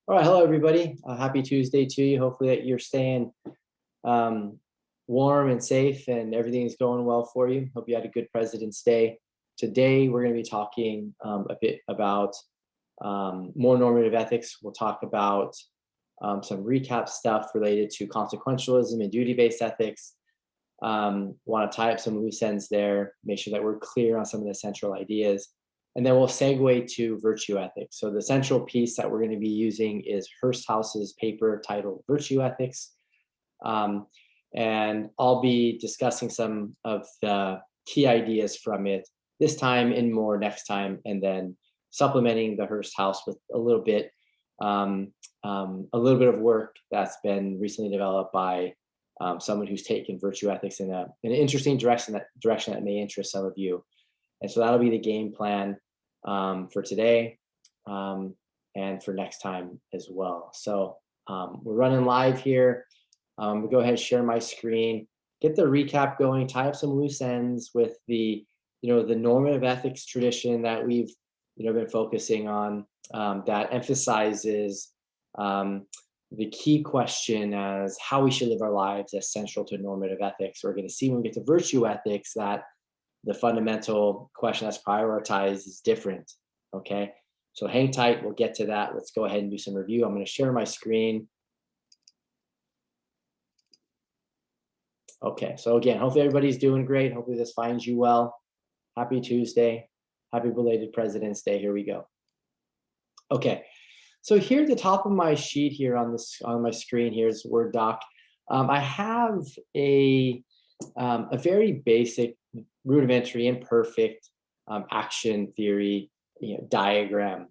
All right, hello everybody. Happy Tuesday to you. Hopefully that you're staying warm and safe and everything's going well for you. Hope you had a good President's Day. Today we're going to be talking a bit about more normative ethics. We'll talk about some recap stuff related to consequentialism and duty-based ethics. Want to tie up some loose ends there, make sure that we're clear on some of the central ideas. And then we'll segue to virtue ethics. So the central piece that we're going to be using is Hurshthouse's paper titled Virtue Ethics. And I'll be discussing some of the key ideas from it this time and more next time, and then supplementing the Hursthouse with a little bit of work that's been recently developed by someone who's taken virtue ethics in an interesting direction that may interest some of you. And so that'll be the game plan for today and for next time as well. So we're running live here. We'll go ahead and share my screen, get the recap going, tie up some loose ends with the normative ethics tradition that we've been focusing on, that emphasizes the key question as how we should live our lives as central to normative ethics. We're going to see when we get to virtue ethics that the fundamental question that's prioritized is different. Okay, so hang tight, we'll get to that. Let's go ahead and do some review. I'm going to share my screen. Okay, so again, hopefully everybody's doing great. Hopefully this finds you well. Happy Tuesday. Happy belated President's Day. Here we go. Okay, so here at the top of my sheet here on my screen, here's Word doc. I have a very basic, rudimentary, imperfect action theory diagram.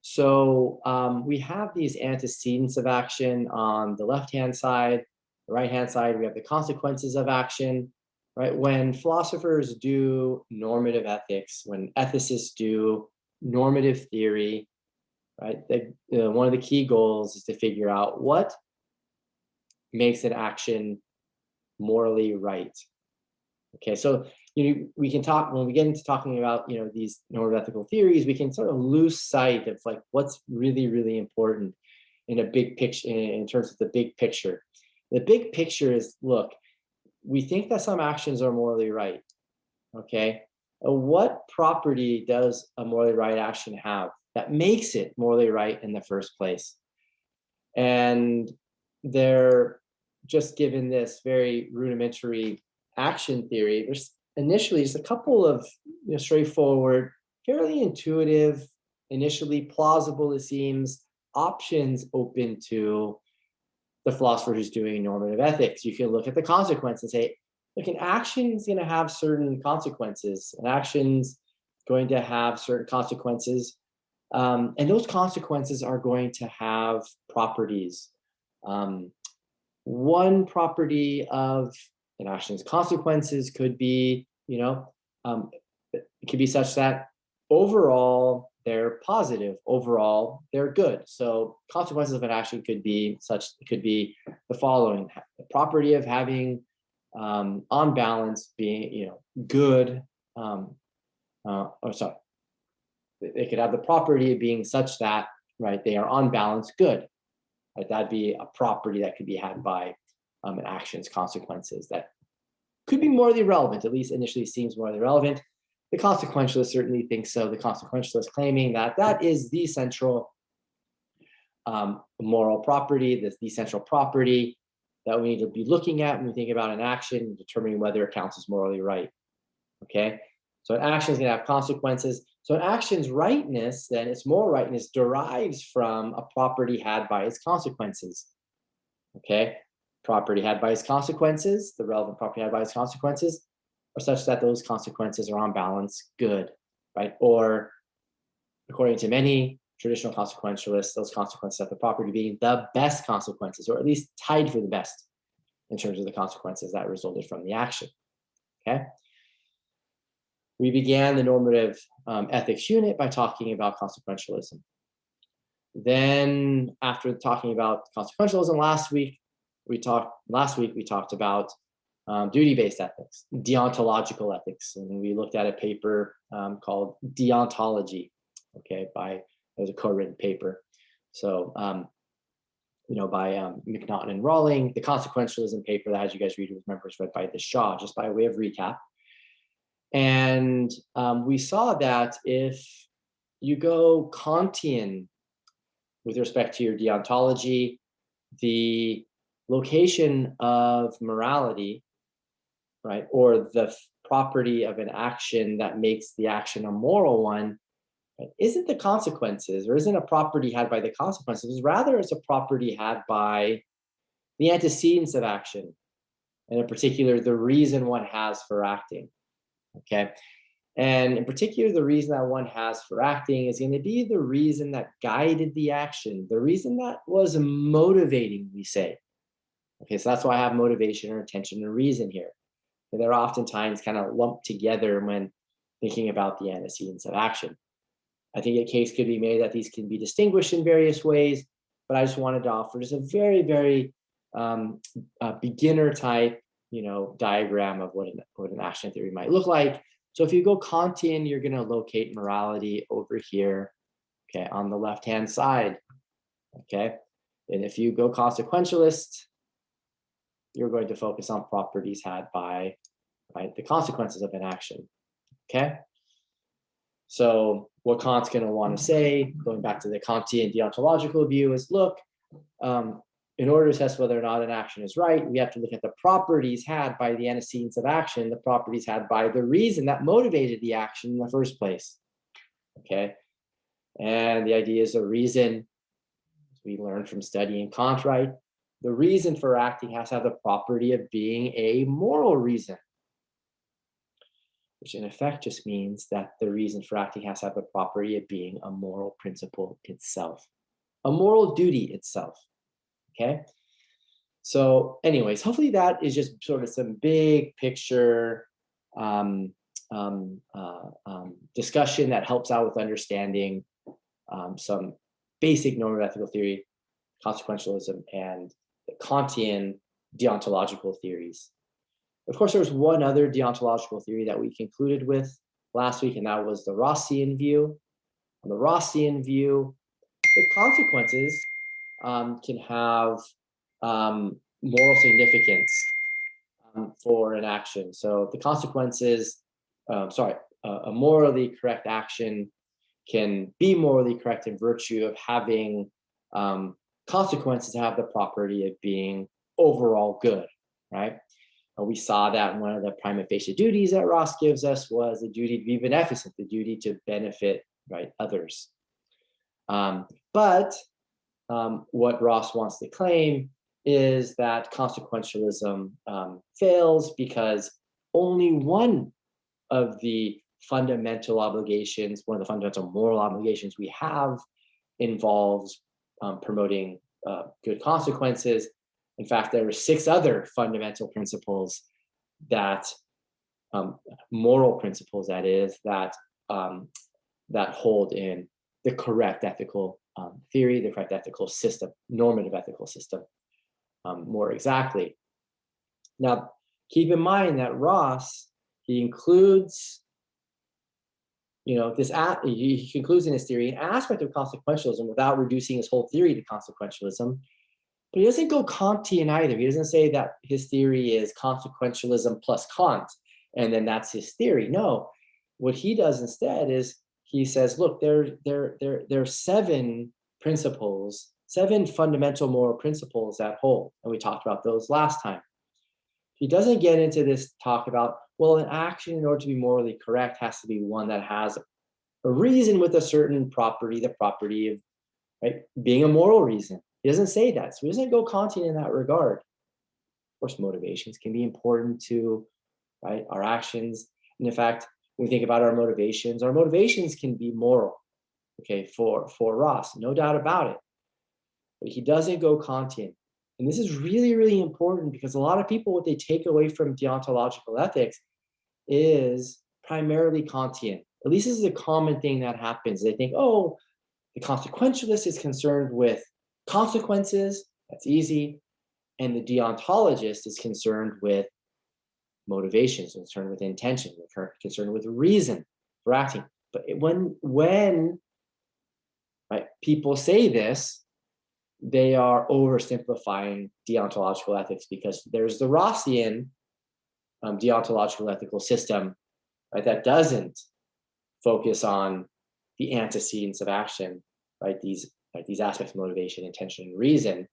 So we have these antecedents of action on the left-hand side. The right-hand side, we have the consequences of action. Right? When philosophers do normative ethics, when ethicists do normative theory, right? One of the key goals is to figure out what makes an action morally right. Okay, so we can talk when we get into talking about these normative ethical theories, we can sort of lose sight of like what's really, really important in a big picture, in terms of the big picture. The big picture is, look, we think that some actions are morally right. Okay, what property does a morally right action have that makes it morally right in the first place? And they're just given this very rudimentary action theory. There's initially just a couple of straightforward, fairly intuitive, initially plausible, it seems, options open to the philosopher who's doing normative ethics. You can look at the consequence and say, look, an action is going to have certain consequences. An action's going to have certain consequences. And those consequences are going to have properties. One property of an action's consequences could be, it could be such that overall they're positive, overall they're good. So consequences of an action could be the following: the property of having on balance being good, they could have the property of being such that, right, they are on balance good. Right? That'd be a property that could be had by an action's consequences that could be morally relevant, at least initially seems morally relevant. The consequentialist certainly thinks so. The consequentialist claiming that that is the central moral property, the central property that we need to be looking at when we think about an action, determining whether it counts as morally right. Okay, so an action is going to have consequences. So an action's rightness, then its moral rightness, derives from a property had by its consequences. Okay, property had by its consequences, the relevant property had by its consequences, are such that those consequences are on balance good, right? Or according to many traditional consequentialists, those consequences have the property being the best consequences, or at least tied for the best in terms of the consequences that resulted from the action. Okay. We began the normative ethics unit by talking about consequentialism. Then, after talking about consequentialism last week, we talked about duty-based ethics, deontological ethics, and we looked at a paper called Deontology. Okay, it was a co-written paper So, by Kantian and Rossian, the consequentialism paper that, as you guys read, was members read by the Shaw, just by way of recap. And we saw that if you go Kantian with respect to your deontology, the location of morality, right, or the property of an action that makes the action a moral one, right, isn't the consequences, or isn't a property had by the consequences, rather it's a property had by the antecedents of action, and in particular, the reason one has for acting, okay? And in particular, the reason that one has for acting is going to be the reason that guided the action, the reason that was motivating, we say. Okay, so that's why I have motivation or intention and reason here. And they're oftentimes kind of lumped together when thinking about the antecedents of action. I think a case could be made that these can be distinguished in various ways, but I just wanted to offer just a very, very beginner type, diagram of what an action theory might look like. So if you go Kantian, you're going to locate morality over here, okay, on the left-hand side, okay? And if you go consequentialist, you're going to focus on properties had by, right, the consequences of an action, okay? So what Kant's going to want to say, going back to the Kantian deontological view, is look, in order to test whether or not an action is right, we have to look at the properties had by the antecedents of action, the properties had by the reason that motivated the action in the first place, okay? And the idea is the reason, as we learned from studying Kant, right? The reason for acting has to have the property of being a moral reason, which in effect just means that the reason for acting has to have the property of being a moral principle itself, a moral duty itself. Okay. So anyways, hopefully that is just sort of some big picture discussion that helps out with understanding some basic normative ethical theory, consequentialism, and the Kantian deontological theories. Of course, there was one other deontological theory that we concluded with last week, and that was the Rossian view. On the Rossian view, the consequences can have moral significance for an action. So the consequences, a morally correct action can be morally correct in virtue of having consequences have the property of being overall good, right? And we saw that one of the prima facie duties that Ross gives us was the duty to be beneficent, the duty to benefit, right, others. But what Ross wants to claim is that consequentialism fails because only one of the fundamental obligations, one of the fundamental moral obligations we have, involves promoting good consequences. In fact, there are 6 other fundamental principles that, moral principles, that is, that hold in the correct ethical theory, the correct ethical system, normative ethical system, more exactly. Now, keep in mind that Ross, he includes, he concludes in his theory an aspect of consequentialism without reducing his whole theory to consequentialism. But he doesn't go Kantian either. He doesn't say that his theory is consequentialism plus Kant, and then that's his theory. No, what he does instead is he says, look, there are 7 principles, 7 fundamental moral principles that hold, and we talked about those last time. He doesn't get into this talk about, well, an action in order to be morally correct has to be one that has a reason with a certain property, the property of, right, being a moral reason. He doesn't say that, so he doesn't go Kantian in that regard. Of course, motivations can be important to, right, our actions. And in fact, when we think about our motivations can be moral, okay, for Ross, no doubt about it. But he doesn't go Kantian. And this is really, really important because a lot of people, what they take away from deontological ethics is primarily Kantian. At least this is a common thing that happens. They think, oh, the consequentialist is concerned with consequences, that's easy. And the deontologist is concerned with motivations, concerned with intention, concerned with reason for acting. But when right? People say this, they are oversimplifying deontological ethics, because there's the Rossian deontological ethical system, right, that doesn't focus on the antecedents of action, right? These aspects of motivation, intention, and reason,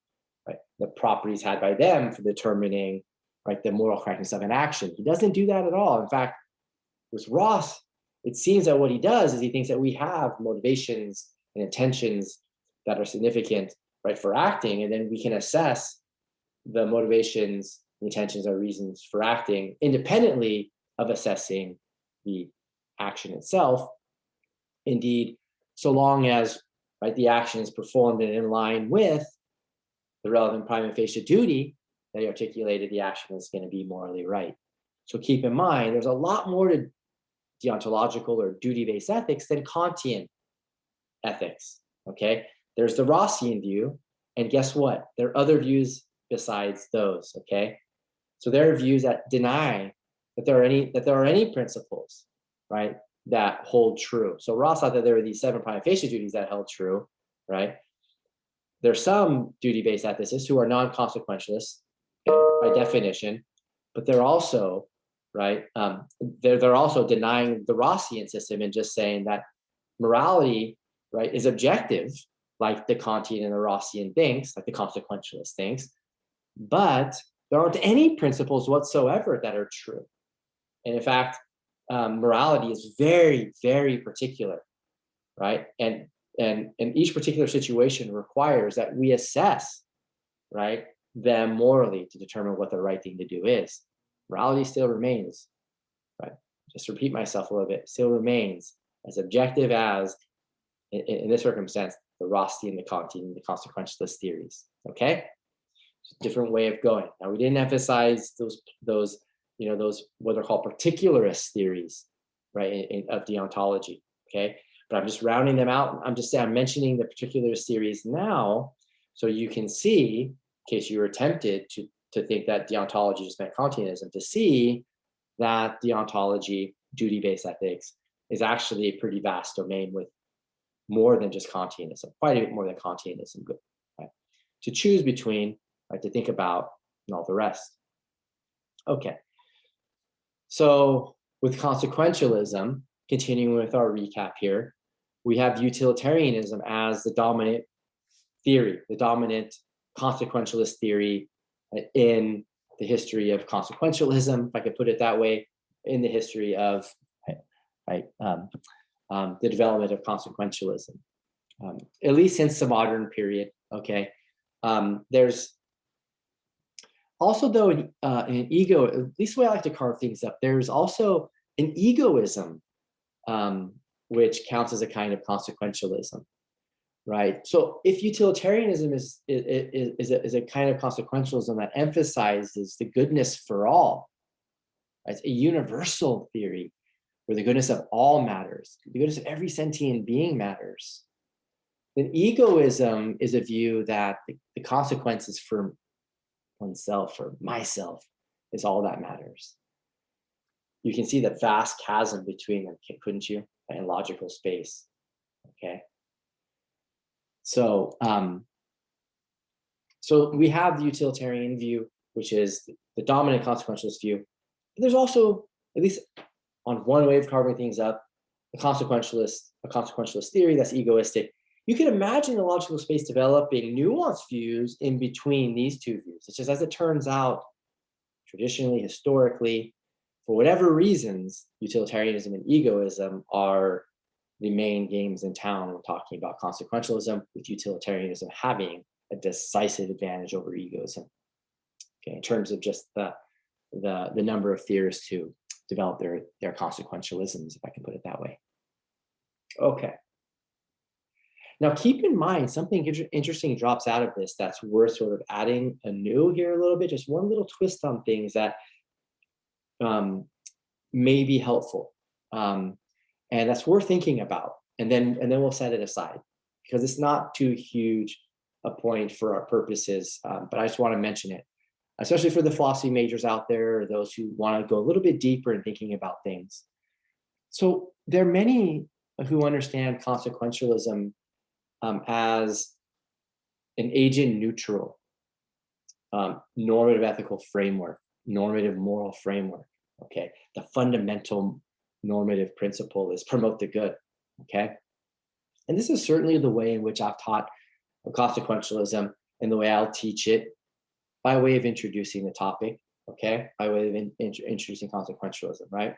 right? The properties had by them for determining, right, the moral correctness of an action. He doesn't do that at all. In fact, with Ross, it seems that what he does is he thinks that we have motivations and intentions that are significant, right, for acting, and then we can assess the motivations, intentions, or reasons for acting independently of assessing the action itself. Indeed, so long as, right, the action is performed and in line with the relevant prima facie duty that he articulated, the action is going to be morally right. So keep in mind, there's a lot more to deontological or duty-based ethics than Kantian ethics. Okay, there's the Rossian view, and guess what? There are other views besides those. Okay, so there are views that deny that there are any principles, right, that hold true. So Ross thought that there were these 7 prima facie duties that held true, right? There's some duty-based ethicists who are non-consequentialists by definition, but they're also, right, they're also denying the Rossian system and just saying that morality, right, is objective, like the Kantian and the Rossian thinks, like the consequentialist thinks, but there aren't any principles whatsoever that are true. And in fact, morality is very, very particular, right? And each particular situation requires that we assess, right, them morally to determine what the right thing to do is. Morality still remains, right? Just repeat myself a little bit, still remains as objective as, in this circumstance, the Rossian, the Kantian, the consequentialist theories. Okay, different way of going. Now, we didn't emphasize those what are called particularist theories, right, of deontology. Okay, but I'm just rounding them out. I'm mentioning the particularist theories now, so you can see, in case you were tempted to think that deontology just meant Kantianism, to see that deontology, duty-based ethics, is actually a pretty vast domain with more than just Kantianism, quite a bit more than Kantianism, right, to choose between, right, to think about, and all the rest. Okay, so with consequentialism, continuing with our recap here, we have utilitarianism as the dominant theory, the dominant consequentialist theory in the history of consequentialism, if I could put it that way, in the history of, right, the development of consequentialism, at least since the modern period. Okay, there's also, though, an ego, at least the way I like to carve things up, there's also an egoism, which counts as a kind of consequentialism, right? So if utilitarianism is a kind of consequentialism that emphasizes the goodness for all, right? It's a universal theory where the goodness of all matters, the goodness of every sentient being matters, then egoism is a view that the consequences for oneself or myself is all that matters. You can see the vast chasm between them, couldn't you, in logical space? Okay. So, so we have the utilitarian view, which is the dominant consequentialist view. But there's also, at least on one way of carving things up, a consequentialist theory that's egoistic. You can imagine the logical space developing nuanced views in between these two views. It's just, as it turns out, traditionally, historically, for whatever reasons, utilitarianism and egoism are the main games in town. We're talking about consequentialism, with utilitarianism having a decisive advantage over egoism. Okay, in terms of just the number of theorists who develop their consequentialisms, if I can put it that way. Okay. Now, keep in mind, something interesting drops out of this that's worth sort of adding anew here a little bit, just one little twist on things that may be helpful. And that's worth thinking about. And then we'll set it aside, because it's not too huge a point for our purposes, but I just want to mention it, especially for the philosophy majors out there, or those who want to go a little bit deeper in thinking about things. So there are many who understand consequentialism as an agent neutral normative ethical framework, normative moral framework. Okay, the fundamental normative principle is promote the good. Okay, and this is certainly the way in which I've taught consequentialism and the way I'll teach it by way of introducing the topic. Okay, by way of introducing consequentialism, right?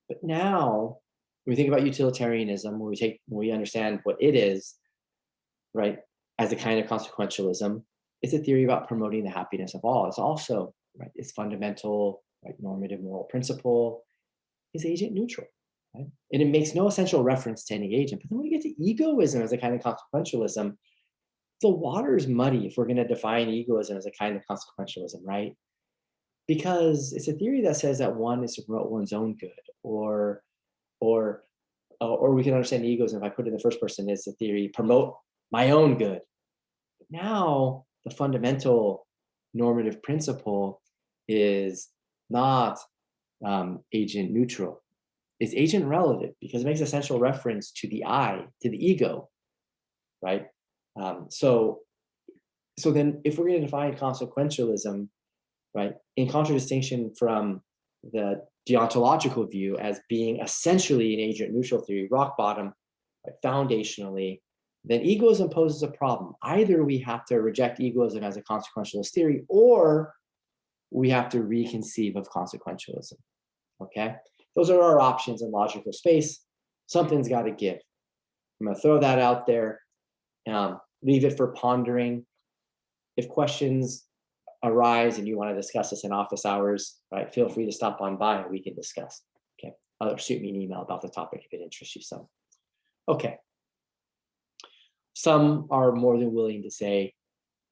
But now, when we think about utilitarianism, when we understand what it is, right, as a kind of consequentialism, it's a theory about promoting the happiness of all. It's also, right, its fundamental, right, normative moral principle is agent neutral, right? And it makes no essential reference to any agent. But then when we get to egoism as a kind of consequentialism, the water is muddy if we're going to define egoism as a kind of consequentialism, right? Because it's a theory that says that one is to promote one's own good, or we can understand egoism if I put it in the first person is the theory promote my own good. But now the fundamental normative principle is not agent neutral, is agent relative, because it makes essential reference to the I, to the ego, right? So then if we're going to define consequentialism, right, in contradistinction from the deontological view as being essentially an agent neutral theory, rock bottom, right, foundationally, then egoism poses a problem. Either we have to reject egoism as a consequentialist theory, or we have to reconceive of consequentialism. Okay, those are our options in logical space. Something's got to give. I'm going to throw that out there. Leave it for pondering. If questions arise and you want to discuss this in office hours, right, feel free to stop on by and we can discuss. Okay, or shoot me an email about the topic if it interests you some. Okay. Some are more than willing to say,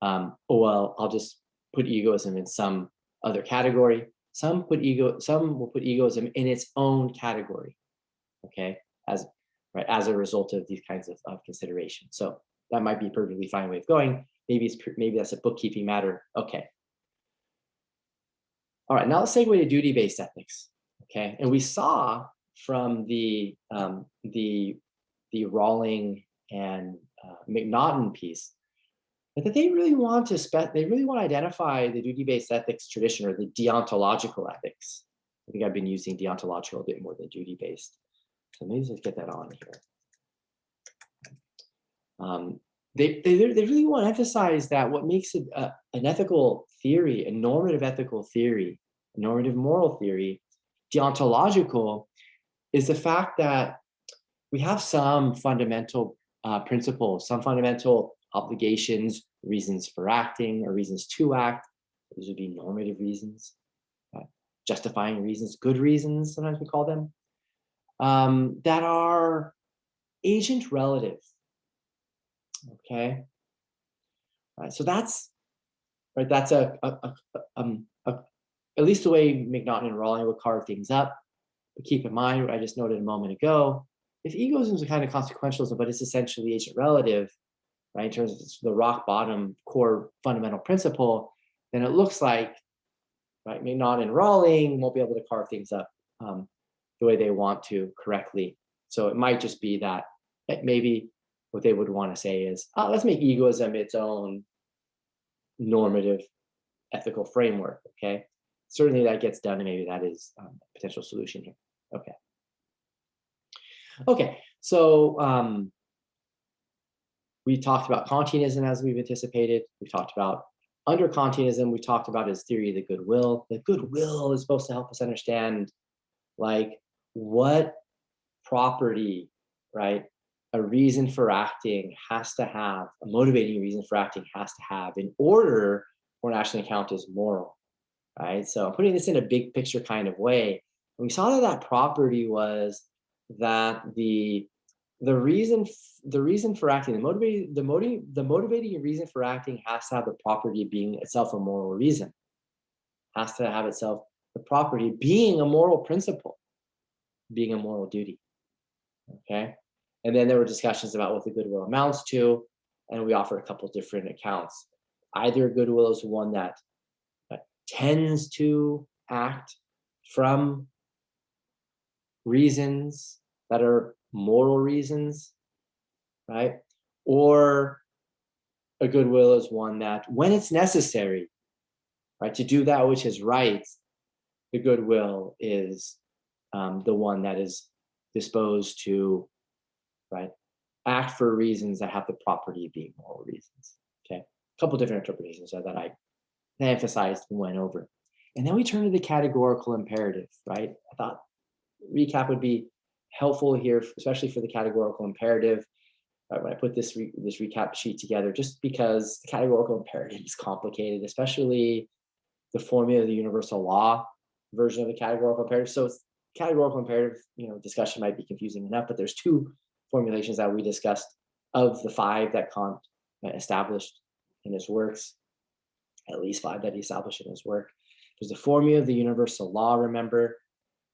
oh, well, I'll just put egoism in some other category. Some will put egoism in its own category, okay, as a result of these kinds of considerations. So that might be a perfectly fine way of going. Maybe that's a bookkeeping matter. Okay. All right, now let's segue to duty-based ethics. Okay, and we saw from the Rawling and McNaughton piece that they really want to identify the duty-based ethics tradition, or the deontological ethics. I think I've been using deontological a bit more than duty-based, so maybe let's get that on here. They really want to emphasize that what makes it an ethical theory, a normative ethical theory, a normative moral theory, deontological, is the fact that we have some fundamental principles, some fundamental obligations, reasons for acting or reasons to act. Those would be normative reasons, justifying reasons, good reasons, sometimes we call them, that are agent relative. Okay, so that's right. That's at least the way McNaughton and Rawling would carve things up. But keep in mind what I just noted a moment ago. If egoism is a kind of consequentialism, but it's essentially agent relative, right, in terms of the rock bottom core fundamental principle, then it looks like, right, McNaughton and Rawling won't be able to carve things up the way they want to correctly. So it might just be that maybe what they would want to say is, let's make egoism its own normative ethical framework. Okay, certainly that gets done, and maybe that is a potential solution here. Okay, so we talked about Kantianism as we've anticipated. We talked about, under Kantianism, we talked about his theory of the goodwill. The goodwill is supposed to help us understand, like, what property, right, a reason for acting has to have, a motivating reason for acting has to have in order for an action to count as moral, right? So putting this in a big picture kind of way, we saw that property was that the reason for acting, the motivating reason for acting has to have the property of being itself a moral reason, has to have itself the property of being a moral principle, being a moral duty. Okay, and then there were discussions about what the goodwill amounts to, and we offered a couple different accounts. Either goodwill is one that tends to act from reasons that are moral reasons, right? Or a goodwill is one that, when it's necessary, right, to do that which is right, the goodwill is the one that is disposed to, right, act for reasons that have the property of being moral reasons. Okay, a couple different interpretations that I emphasized and went over. And then we turn to the categorical imperative, right? I thought recap would be helpful here, especially for the categorical imperative. Right, when I put this recap sheet together, just because the categorical imperative is complicated, especially the formula of the universal law version of the categorical imperative. So it's categorical imperative, discussion might be confusing enough, but there's two formulations that we discussed of the 5 that Kant established in his works, at least 5 that he established in his work. There's the formula of the universal law, remember,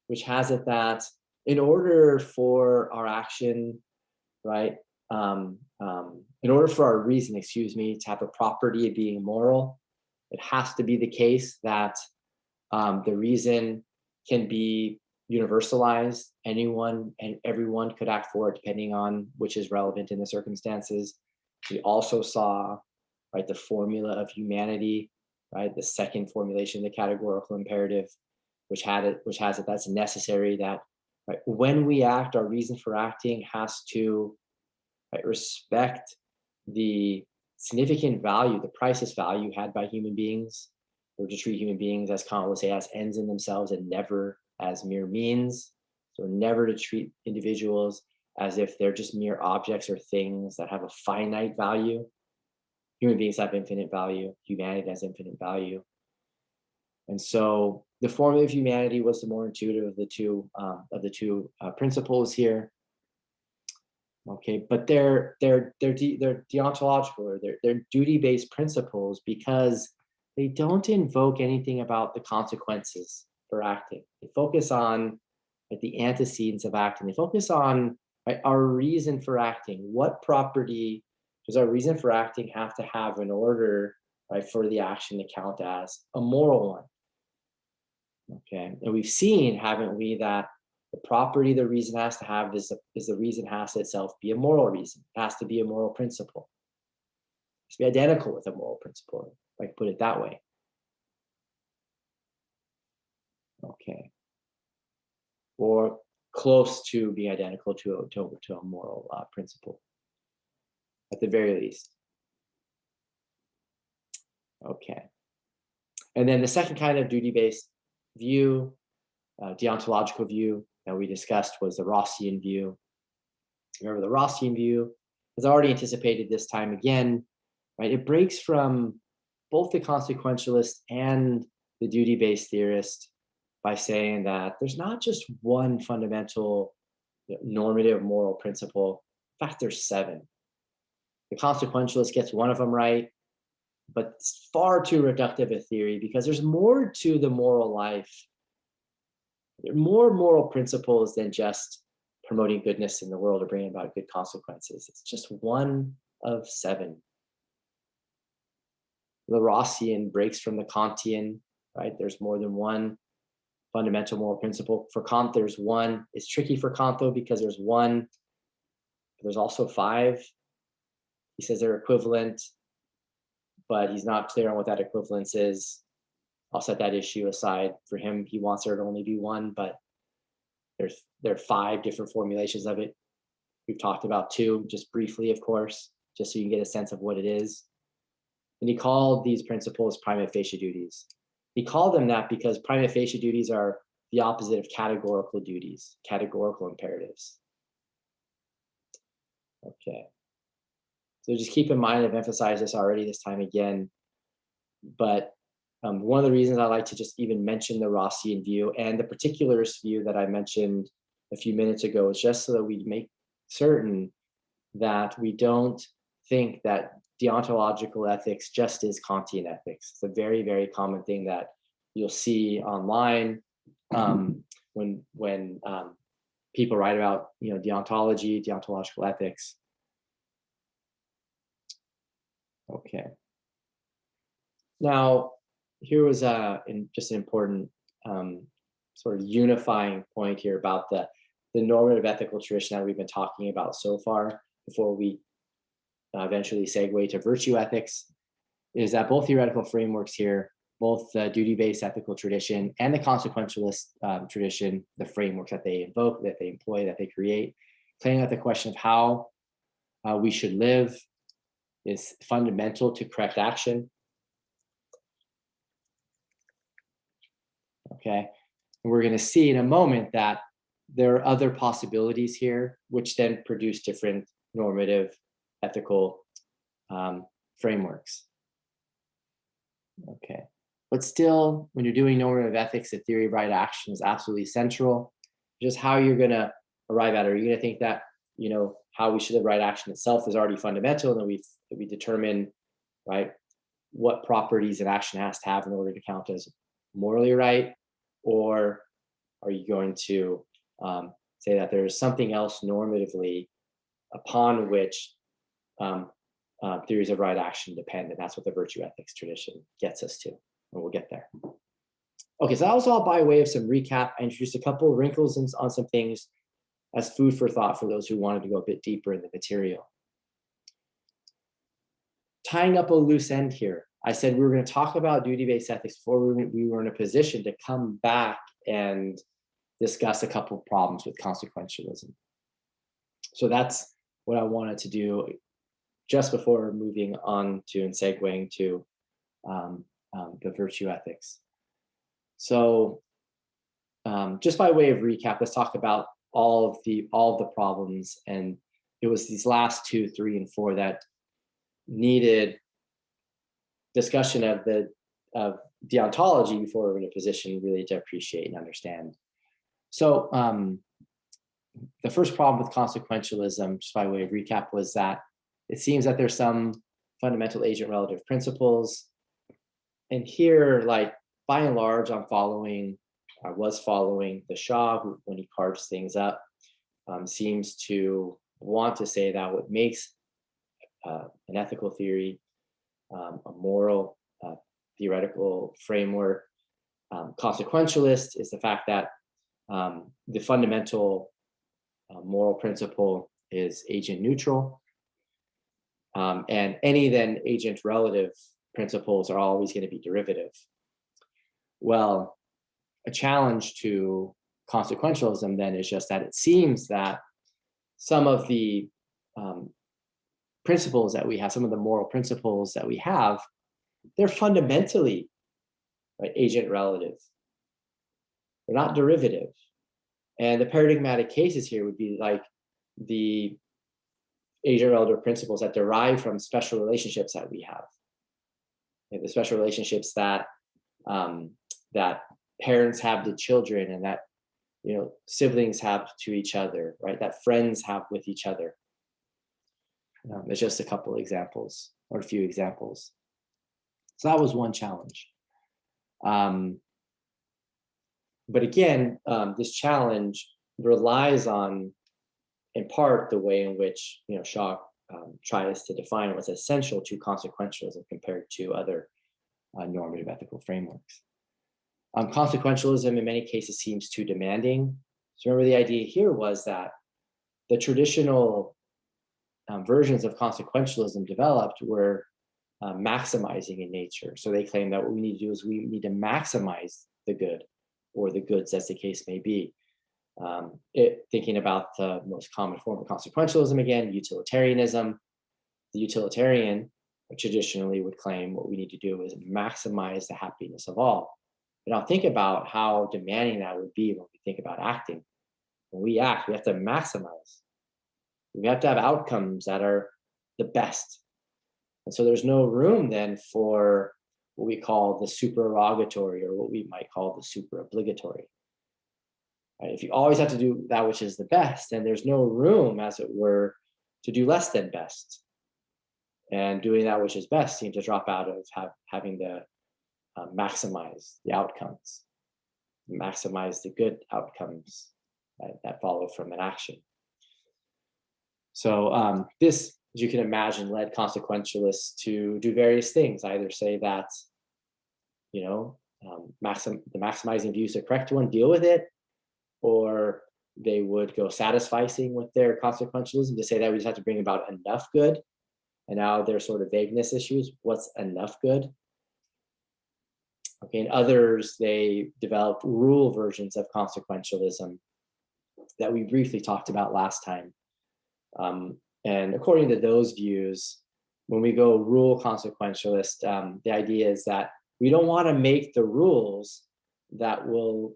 which has it that in order for our action, right, in order for our reason, to have a property of being moral, it has to be the case that the reason can be universalized. Anyone and everyone could act for it, depending on which is relevant in the circumstances. We also saw, right, the formula of humanity, right, the second formulation, the categorical imperative, which has it that's necessary, that, right, when we act, our reason for acting has to, right, respect the significant value, the priceless value had by human beings, or to treat human beings, as Kant would say, as ends in themselves and never as mere means. So never to treat individuals as if they're just mere objects or things that have a finite value. Human beings have infinite value. Humanity has infinite value. And so the formula of humanity was the more intuitive of the two principles here. Okay, but they're deontological, or they're duty-based principles, because they don't invoke anything about the consequences for acting. They focus on, like, the antecedents of acting. They focus on, right, our reason for acting. What property does our reason for acting have to have in order, right, for the action to count as a moral one? Okay, and we've seen, haven't we, that the property the reason has to have is the reason has to itself be a moral reason. It has to be a moral principle. It has to be identical with a moral principle, if I put it that way. Okay. Or close to being identical to a moral principle, at the very least. Okay. And then the second kind of duty-based view, deontological view that we discussed, was the Rossian view. Remember, the Rossian view, as I already anticipated this time again, right? It breaks from both the consequentialist and the duty-based theorist by saying that there's not just one fundamental normative moral principle. In fact, there's 7. The consequentialist gets one of them right, but it's far too reductive a theory, because there's more to the moral life. There are more moral principles than just promoting goodness in the world or bringing about good consequences. It's just one of 7. The Rossian breaks from the Kantian, right? There's more than one fundamental moral principle. For Kant, there's one. It's tricky for Kant, though, because there's one, but there's also 5. He says they're equivalent, but he's not clear on what that equivalence is. I'll set that issue aside. For him, he wants there to only be one, but there are 5 different formulations of it. We've talked about 2, just briefly, of course, just so you can get a sense of what it is. And he called these principles prima facie duties. He called them that because prima facie duties are the opposite of categorical duties, categorical imperatives. Okay. So just keep in mind, I've emphasized this already this time again, but one of the reasons I like to just even mention the Rossian view and the particularist view that I mentioned a few minutes ago is just so that we make certain that we don't think that deontological ethics just is Kantian ethics. It's a very, very common thing that you'll see online when people write about deontology, deontological ethics. Okay. Now, here was just an important sort of unifying point here about the normative ethical tradition that we've been talking about so far, before we eventually segue to virtue ethics, is that both theoretical frameworks here, both the duty-based ethical tradition and the consequentialist tradition, the frameworks that they invoke, that they employ, that they create, claim that the question of how we should live is fundamental to correct action. Okay, and we're going to see in a moment that there are other possibilities here, which then produce different normative ethical frameworks. Okay, but still, when you're doing normative ethics, the theory of right action is absolutely central. Just how you're going to arrive at it. Are you going to think that, you know, how we should live right action itself is already fundamental, and then we determine, right, what properties an action has to have in order to count as morally right? Or are you going to say that there is something else normatively upon which theories of right action depend? And that's what the virtue ethics tradition gets us to, and we'll get there. Okay, so that was all by way of some recap. I introduced a couple of wrinkles on some things as food for thought for those who wanted to go a bit deeper in the material. Tying up a loose end here, I said we were going to talk about duty-based ethics before we were in a position to come back and discuss a couple of problems with consequentialism. So that's what I wanted to do just before moving on to and segueing to the virtue ethics. So just by way of recap, let's talk about all of the problems. And it was these last 2, 3, and 4 that needed discussion of deontology before we're in a position really to appreciate and understand. So the first problem with consequentialism, just by way of recap, was that it seems that there's some fundamental agent relative principles. And here, like, by and large, I was following the Shah, who, when he carves things up, seems to want to say that what makes an ethical theory, a moral theoretical framework, consequentialist, is the fact that the fundamental moral principle is agent neutral, and any then agent relative principles are always going to be derivative. Well, a challenge to consequentialism then is just that it seems that some of the principles that we have, some of the moral principles that we have, they're fundamentally, right, agent relative. They're not derivative. And the paradigmatic cases here would be like the agent relative principles that derive from special relationships that we have. And the special relationships that that parents have to children, and that, you know, siblings have to each other, right? That friends have with each other. There's just a couple examples, or a few examples. So that was one challenge. But again, this challenge relies on, in part, the way in which, you know, Shaw tries to define what's essential to consequentialism compared to other normative ethical frameworks. Consequentialism in many cases seems too demanding. So remember, the idea here was that the traditional versions of consequentialism developed were maximizing in nature. So they claim that what we need to do is we need to maximize the good, or the goods, as the case may be. Thinking about the most common form of consequentialism, again, utilitarianism. The utilitarian traditionally would claim what we need to do is maximize the happiness of all. But now think about how demanding that would be when we think about acting. When we act, we have to maximize. We have to have outcomes that are the best. And so there's no room then for what we call the supererogatory, or what we might call the superobligatory. Right? If you always have to do that which is the best, then there's no room, as it were, to do less than best. And doing that which is best seems to drop out of having to maximize the outcomes, maximize the good outcomes that follow from an action. So this, as you can imagine, led consequentialists to do various things. Either say that, you know, the maximizing view is the correct one, deal with it, or they would go satisficing with their consequentialism to say that we just have to bring about enough good. And now there's sort of vagueness issues. What's enough good? Okay, and others, they developed rule versions of consequentialism that we briefly talked about last time. And according to those views, when we go rule consequentialist, the idea is that we don't want to make the rules that will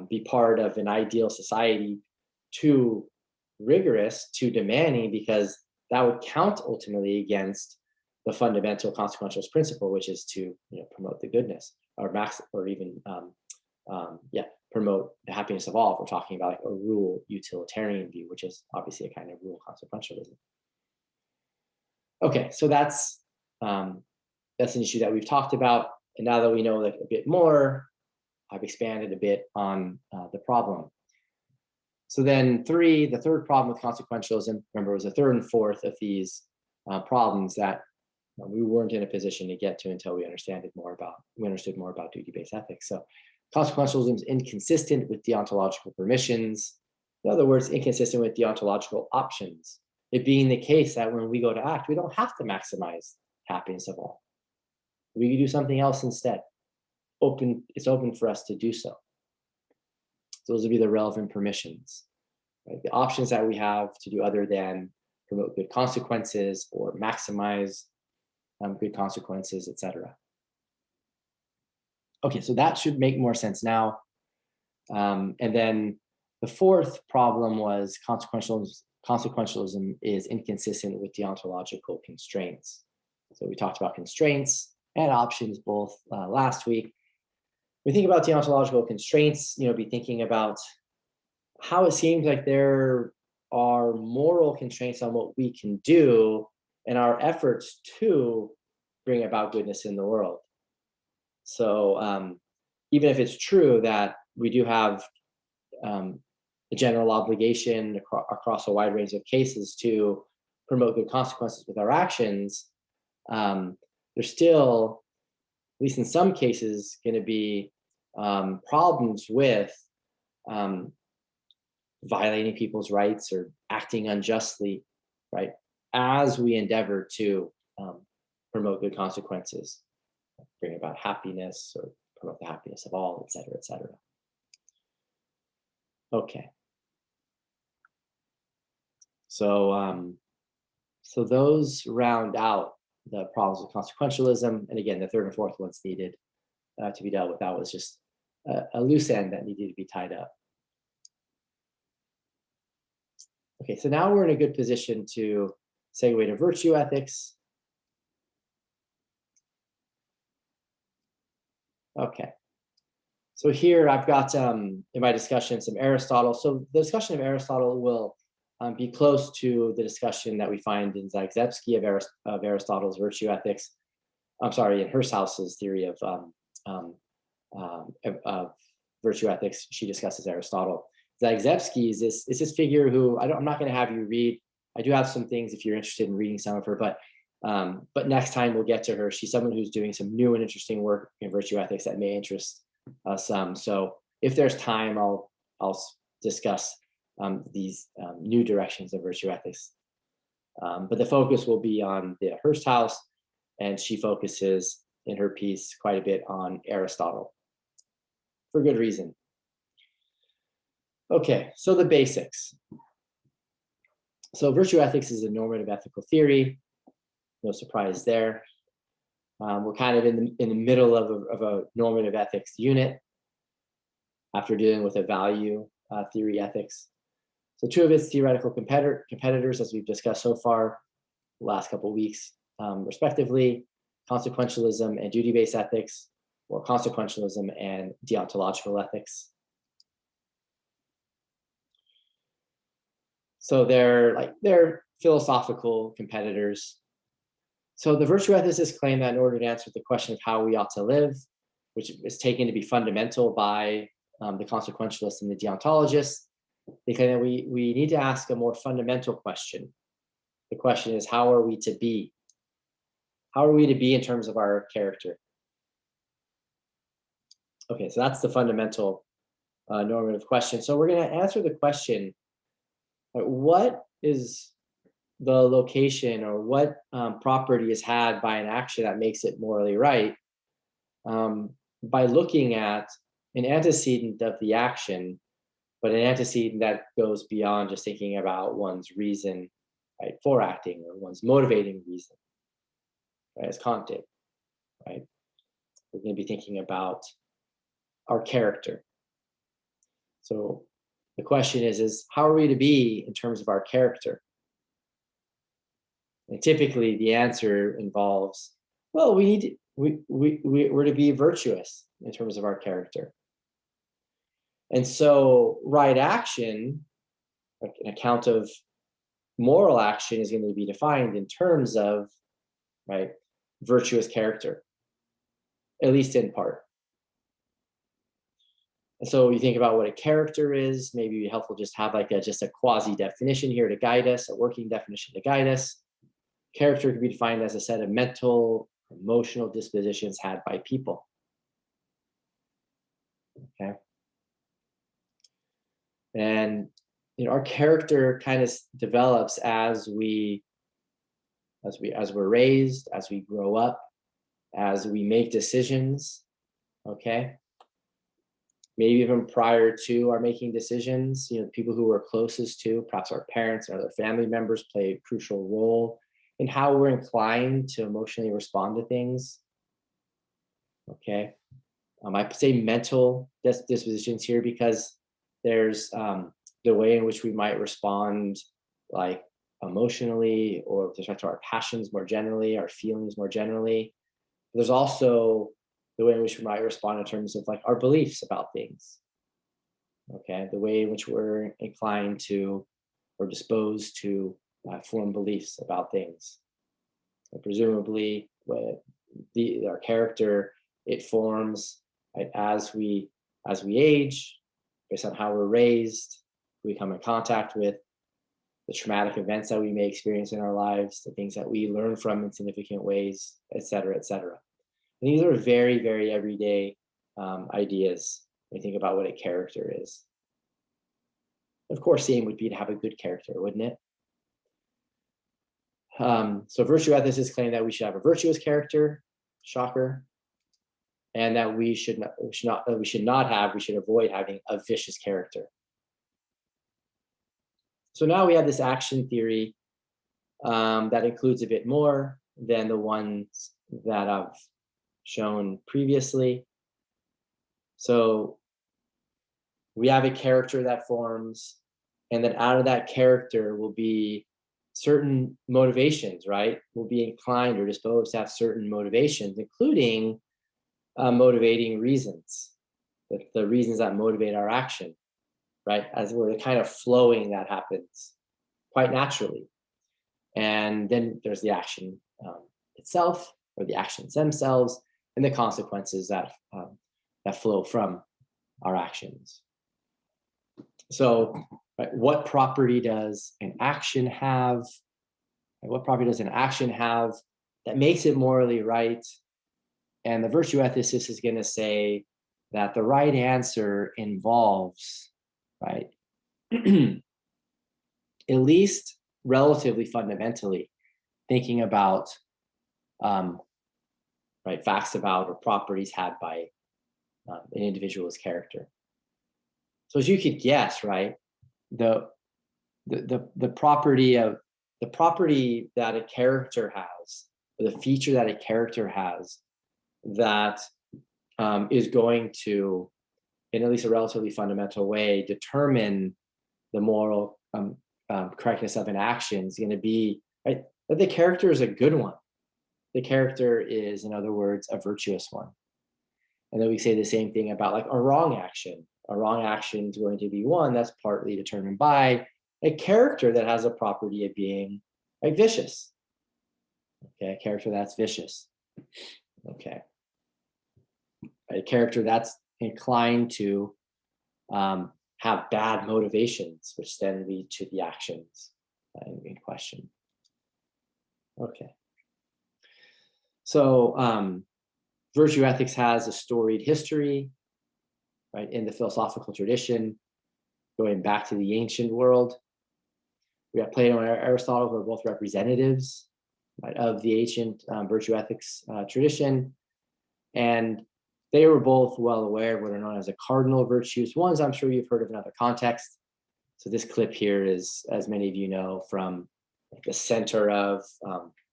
be part of an ideal society too rigorous, too demanding, because that would count ultimately against the fundamental consequentialist principle, which is to promote the goodness or even promote the happiness of all. If we're talking about like a rule utilitarian view, which is obviously a kind of rule consequentialism. Okay, so that's an issue that we've talked about, and now that we know like a bit more, I've expanded a bit on the problem. So then the third problem with consequentialism, remember, was the third and fourth of these problems that we weren't in a position to get to until we understood more about duty-based ethics. So consequentialism is inconsistent with deontological permissions. In other words, inconsistent with deontological options. It being the case that when we go to act, we don't have to maximize happiness of all. We can do something else instead. It's open for us to do so. Those would be the relevant permissions, right? The options that we have to do other than promote good consequences or maximize good consequences, etc. Okay, so that should make more sense now. And then the fourth problem was consequentialism is inconsistent with deontological constraints. So we talked about constraints and options both last week. We think about deontological constraints, be thinking about how it seems like there are moral constraints on what we can do and our efforts to bring about goodness in the world. So even if it's true that we do have a general obligation across a wide range of cases to promote good consequences with our actions, there's still, at least in some cases, going to be problems with violating people's rights or acting unjustly, right? As we endeavor to promote good consequences, bring about happiness or promote the happiness of all, et cetera, et cetera. Okay. So, so those round out the problems of consequentialism. And again, the third and fourth ones needed to be dealt with. That was just a loose end that needed to be tied up. Okay, so now we're in a good position to segue to virtue ethics. Okay, so here I've got in my discussion some Aristotle. So the discussion of Aristotle will be close to the discussion that we find in Zagzebski of Aristotle's virtue ethics. I'm sorry, in Hurshthouse's theory of virtue ethics. She discusses Aristotle. Zagzebski is this figure who I'm not going to have you read. I do have some things if you're interested in reading some of her, but next time we'll get to her. She's someone who's doing some new and interesting work in virtue ethics that may interest some. So if there's time, I'll discuss these new directions of virtue ethics. But the focus will be on the Hursthouse, and she focuses in her piece quite a bit on Aristotle for good reason. Okay, so the basics. So virtue ethics is a normative ethical theory. No surprise there. We're kind of in the middle of a normative ethics unit after dealing with a value theory ethics. So two of its theoretical competitors, as we've discussed so far, the last couple of weeks, respectively, consequentialism and duty-based ethics, or consequentialism and deontological ethics. So they're philosophical competitors. So the virtue ethicists claim that in order to answer the question of how we ought to live, which is taken to be fundamental by the consequentialists and the deontologists, they claim that we need to ask a more fundamental question. The question is, how are we to be? How are we to be in terms of our character? Okay, so that's the fundamental normative question. So we're going to answer the question, what is the location or what property is had by an action that makes it morally right, by looking at an antecedent of the action, but an antecedent that goes beyond just thinking about one's reason, right, for acting, or one's motivating reason, right, as Kant did, right? We're going to be thinking about our character. So the question is how are we to be in terms of our character? And typically the answer involves, well, we're to be virtuous in terms of our character. And so right action, like an account of moral action, is going to be defined in terms of, right, virtuous character, at least in part. And so you think about what a character is, maybe it'd be helpful just have like just a quasi definition here to guide us, a working definition to guide us. Character can be defined as a set of mental, emotional dispositions had by people. Okay. And our character kind of develops as we're raised, as we grow up, as we make decisions. Okay. Maybe even prior to our making decisions, the people who we're closest to, perhaps our parents or other family members, play a crucial role in how we're inclined to emotionally respond to things. Okay. I say mental dispositions here because there's the way in which we might respond, like emotionally, or with respect to our passions more generally, our feelings more generally. There's also the way in which we might respond in terms of like our beliefs about things. Okay, the way in which we're inclined to or disposed to form beliefs about things. And presumably, our character, it forms, right, as we age, based on how we're raised, we come in contact with the traumatic events that we may experience in our lives, the things that we learn from in significant ways, et cetera, et cetera. And these are very, very everyday ideas when you think about what a character is. Of course, the aim would be to have a good character, wouldn't it? So virtue ethicists claim that we should have a virtuous character, shocker, and that we should avoid having a vicious character. So now we have this action theory that includes a bit more than the ones that I've shown previously. So we have a character that forms, and then out of that character will be certain motivations, right? We'll be inclined or disposed to have certain motivations, including motivating reasons, the reasons that motivate our action, right? As we're the kind of flowing that happens quite naturally. And then there's the action itself, or the actions themselves, and the consequences that flow from our actions. So, right, what property does an action have? What property does an action have that makes it morally right? And the virtue ethicist is going to say that the right answer involves, right, at least relatively fundamentally, thinking about right, facts about or properties had by an individual's character. So as you could guess, right, the property that a character has, or the feature that a character has, that is going to, in at least a relatively fundamental way, determine the moral correctness of an action is going to be, right, that the character is a good one. The character is, in other words, a virtuous one. And then we say the same thing about like a wrong action. A wrong action is going to be one that's partly determined by a character that has a property of being, like, vicious. Okay, a character that's vicious. Okay. A character that's inclined to have bad motivations, which then lead to the actions in question. Okay. So virtue ethics has a storied history, right, in the philosophical tradition, going back to the ancient world. We have Plato and Aristotle, who are both representatives, right, of the ancient virtue ethics tradition. And they were both well aware of what are known as the cardinal virtues. Ones I'm sure you've heard of in other contexts. So this clip here is, as many of you know, from the center of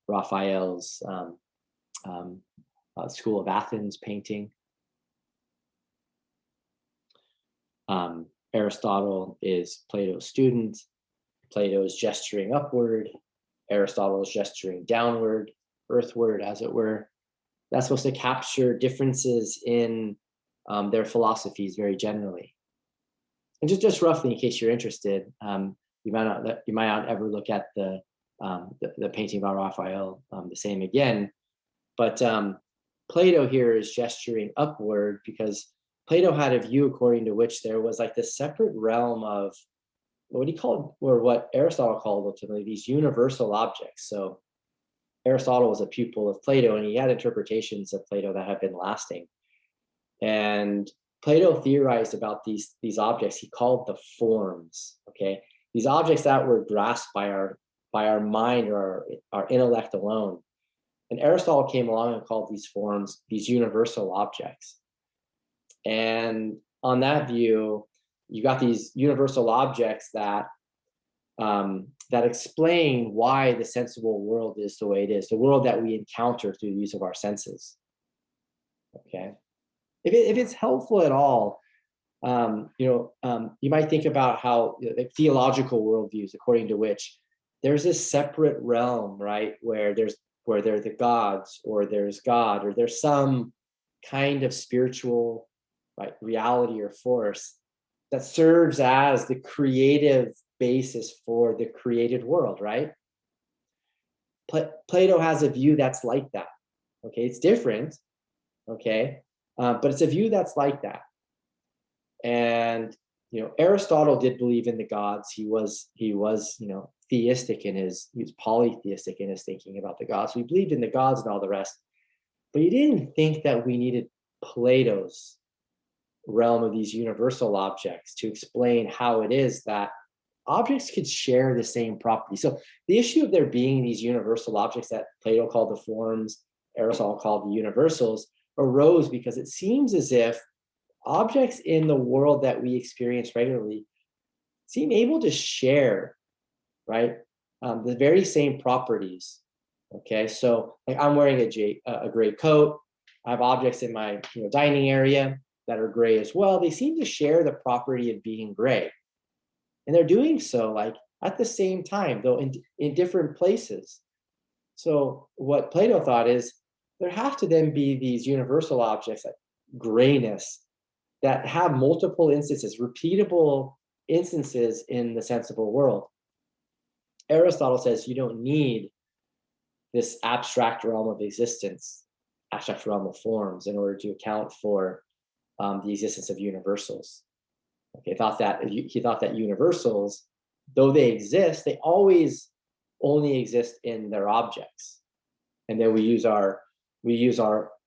Raphael's School of Athens painting. Aristotle is Plato's student. Plato's gesturing upward. Aristotle is gesturing downward, earthward, as it were. That's supposed to capture differences in their philosophies very generally. And just roughly, in case you're interested, you might not ever look at the painting by Raphael the same again. But Plato here is gesturing upward because Plato had a view according to which there was like this separate realm of what he called, or what Aristotle called ultimately, these universal objects. So Aristotle was a pupil of Plato, and he had interpretations of Plato that have been lasting. And Plato theorized about these objects he called the forms. Okay, these objects that were grasped by our mind or our intellect alone. And Aristotle came along and called these forms these universal objects. And on that view, you got these universal objects that that explain why the sensible world is the way it is, the world that we encounter through the use of our senses. Okay, if it's helpful at all, you might think about how the theological worldviews, according to which there's this separate realm, right, where there are the gods, or there's God, or there's some kind of spiritual, right, reality or force that serves as the creative basis for the created world, right? Plato has a view that's like that. Okay, it's different, okay, but it's a view that's like that. And Aristotle did believe in the gods. He was theistic in he was polytheistic in his thinking about the gods. So he believed in the gods and all the rest, but he didn't think that we needed Plato's realm of these universal objects to explain how it is that objects could share the same property. So the issue of there being these universal objects that Plato called the forms, Aristotle called the universals, arose because it seems as if objects in the world that we experience regularly seem able to share, right, the very same properties. Okay, so like I'm wearing a gray coat. I have objects in my dining area that are gray as well. They seem to share the property of being gray, and they're doing so like at the same time, though in different places. So what Plato thought is there have to then be these universal objects like grayness that have multiple instances, repeatable instances in the sensible world. Aristotle says you don't need this abstract realm of existence, abstract realm of forms, in order to account for the existence of universals. Okay, he thought that universals, though they exist, they always only exist in their objects, and then we use our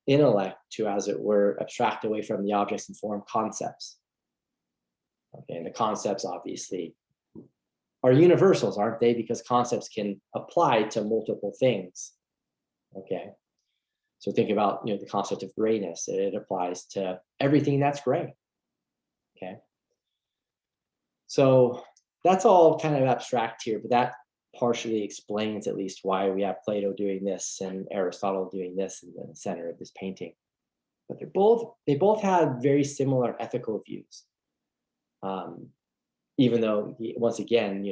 intellect to, as it were, abstract away from the objects and form concepts. Okay, and the concepts obviously are universals, aren't they? Because concepts can apply to multiple things. Okay, so think about the concept of grayness. It applies to everything that's gray. Okay, so that's all kind of abstract here, but that partially explains at least why we have Plato doing this and Aristotle doing this in the center of this painting. But they both had very similar ethical views. Even though once again,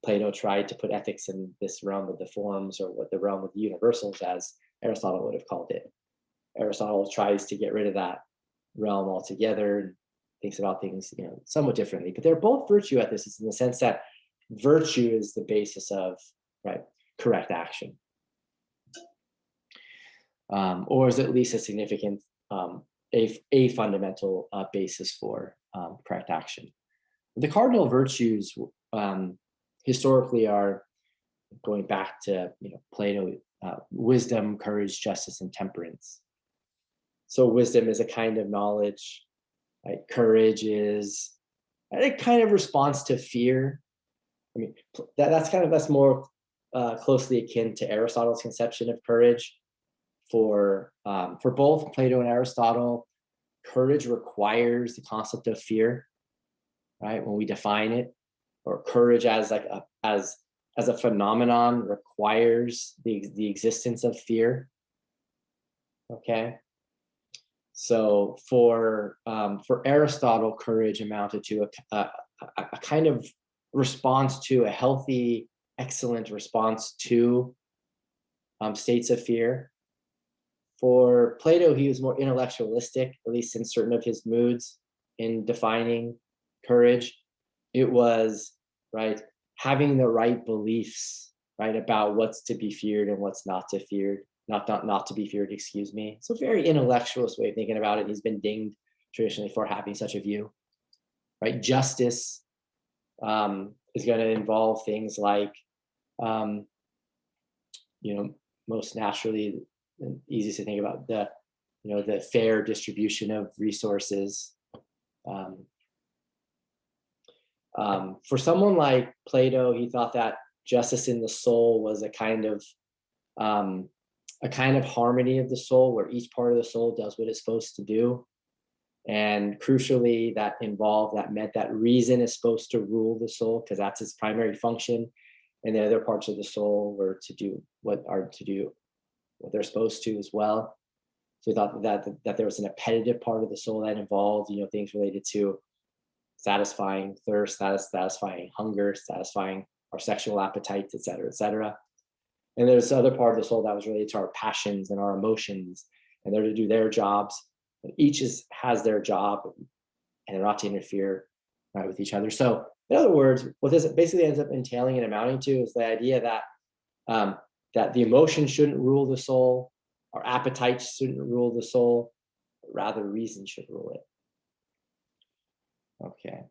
Plato tried to put ethics in this realm of the forms, or what the realm of the universals, as Aristotle would have called it. Aristotle tries to get rid of that realm altogether and thinks about things somewhat differently. But they're both virtue ethicists in the sense that virtue is the basis of correct action, or is at least a significant a fundamental basis for correct action. The cardinal virtues historically are, going back to Plato, wisdom, courage, justice, and temperance. So wisdom is a kind of knowledge, right? Courage is a kind of response to fear, I mean, that's more closely akin to Aristotle's conception of courage. For both Plato and Aristotle, courage requires the concept of fear, right? When we define it, or courage as like as a phenomenon requires the existence of fear. Okay. So for Aristotle, courage amounted to a kind of response to a healthy, excellent response to states of fear. For Plato, he was more intellectualistic, at least in certain of his moods in defining courage. It was, right, having the right beliefs, right, about what's to be feared and what's not to feared, not to be feared, excuse me. So very intellectualist way of thinking about it. He's been dinged traditionally for having such a view, right? Justice is going to involve things like, most naturally, and easiest to think about the fair distribution of resources. For someone like Plato, he thought that justice in the soul was a kind of harmony of the soul, where each part of the soul does what it's supposed to do. And crucially, that meant that reason is supposed to rule the soul, because that's its primary function. And the other parts of the soul were to do what they're supposed to as well. So we thought that there was an appetitive part of the soul that involved, things related to satisfying thirst, satisfying hunger, satisfying our sexual appetites, et cetera, et cetera. And there's other part of the soul that was related to our passions and our emotions, and they're to do their jobs. And each has their job, and they're not to interfere, right, with each other. So in other words, what this basically ends up entailing and amounting to is the idea that that the emotions shouldn't rule the soul, our appetites shouldn't rule the soul, but rather reason should rule it. Okay.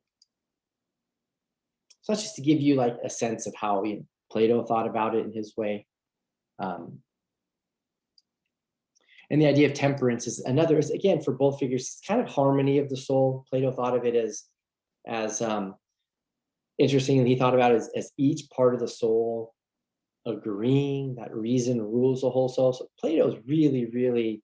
So that's just to give you like a sense of how Plato thought about it in his way. And the idea of temperance is again, for both figures, it's kind of harmony of the soul. Plato thought of it as interesting, and he thought about it as each part of the soul agreeing that reason rules the whole soul. So Plato is really, really,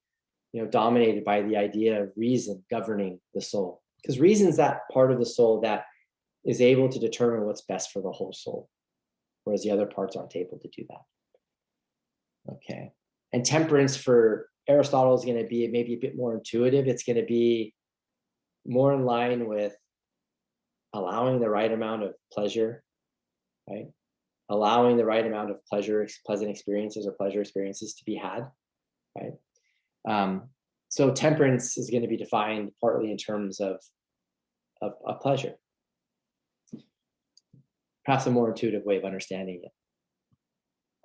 dominated by the idea of reason governing the soul, because reason's that part of the soul that is able to determine what's best for the whole soul, whereas the other parts aren't able to do that. Okay. And temperance for Aristotle is going to be maybe a bit more intuitive. It's going to be more in line with allowing the right amount of pleasure, right? Allowing the right amount of pleasant experiences or pleasure experiences to be had, right? So temperance is going to be defined partly in terms of pleasure. Perhaps a more intuitive way of understanding it.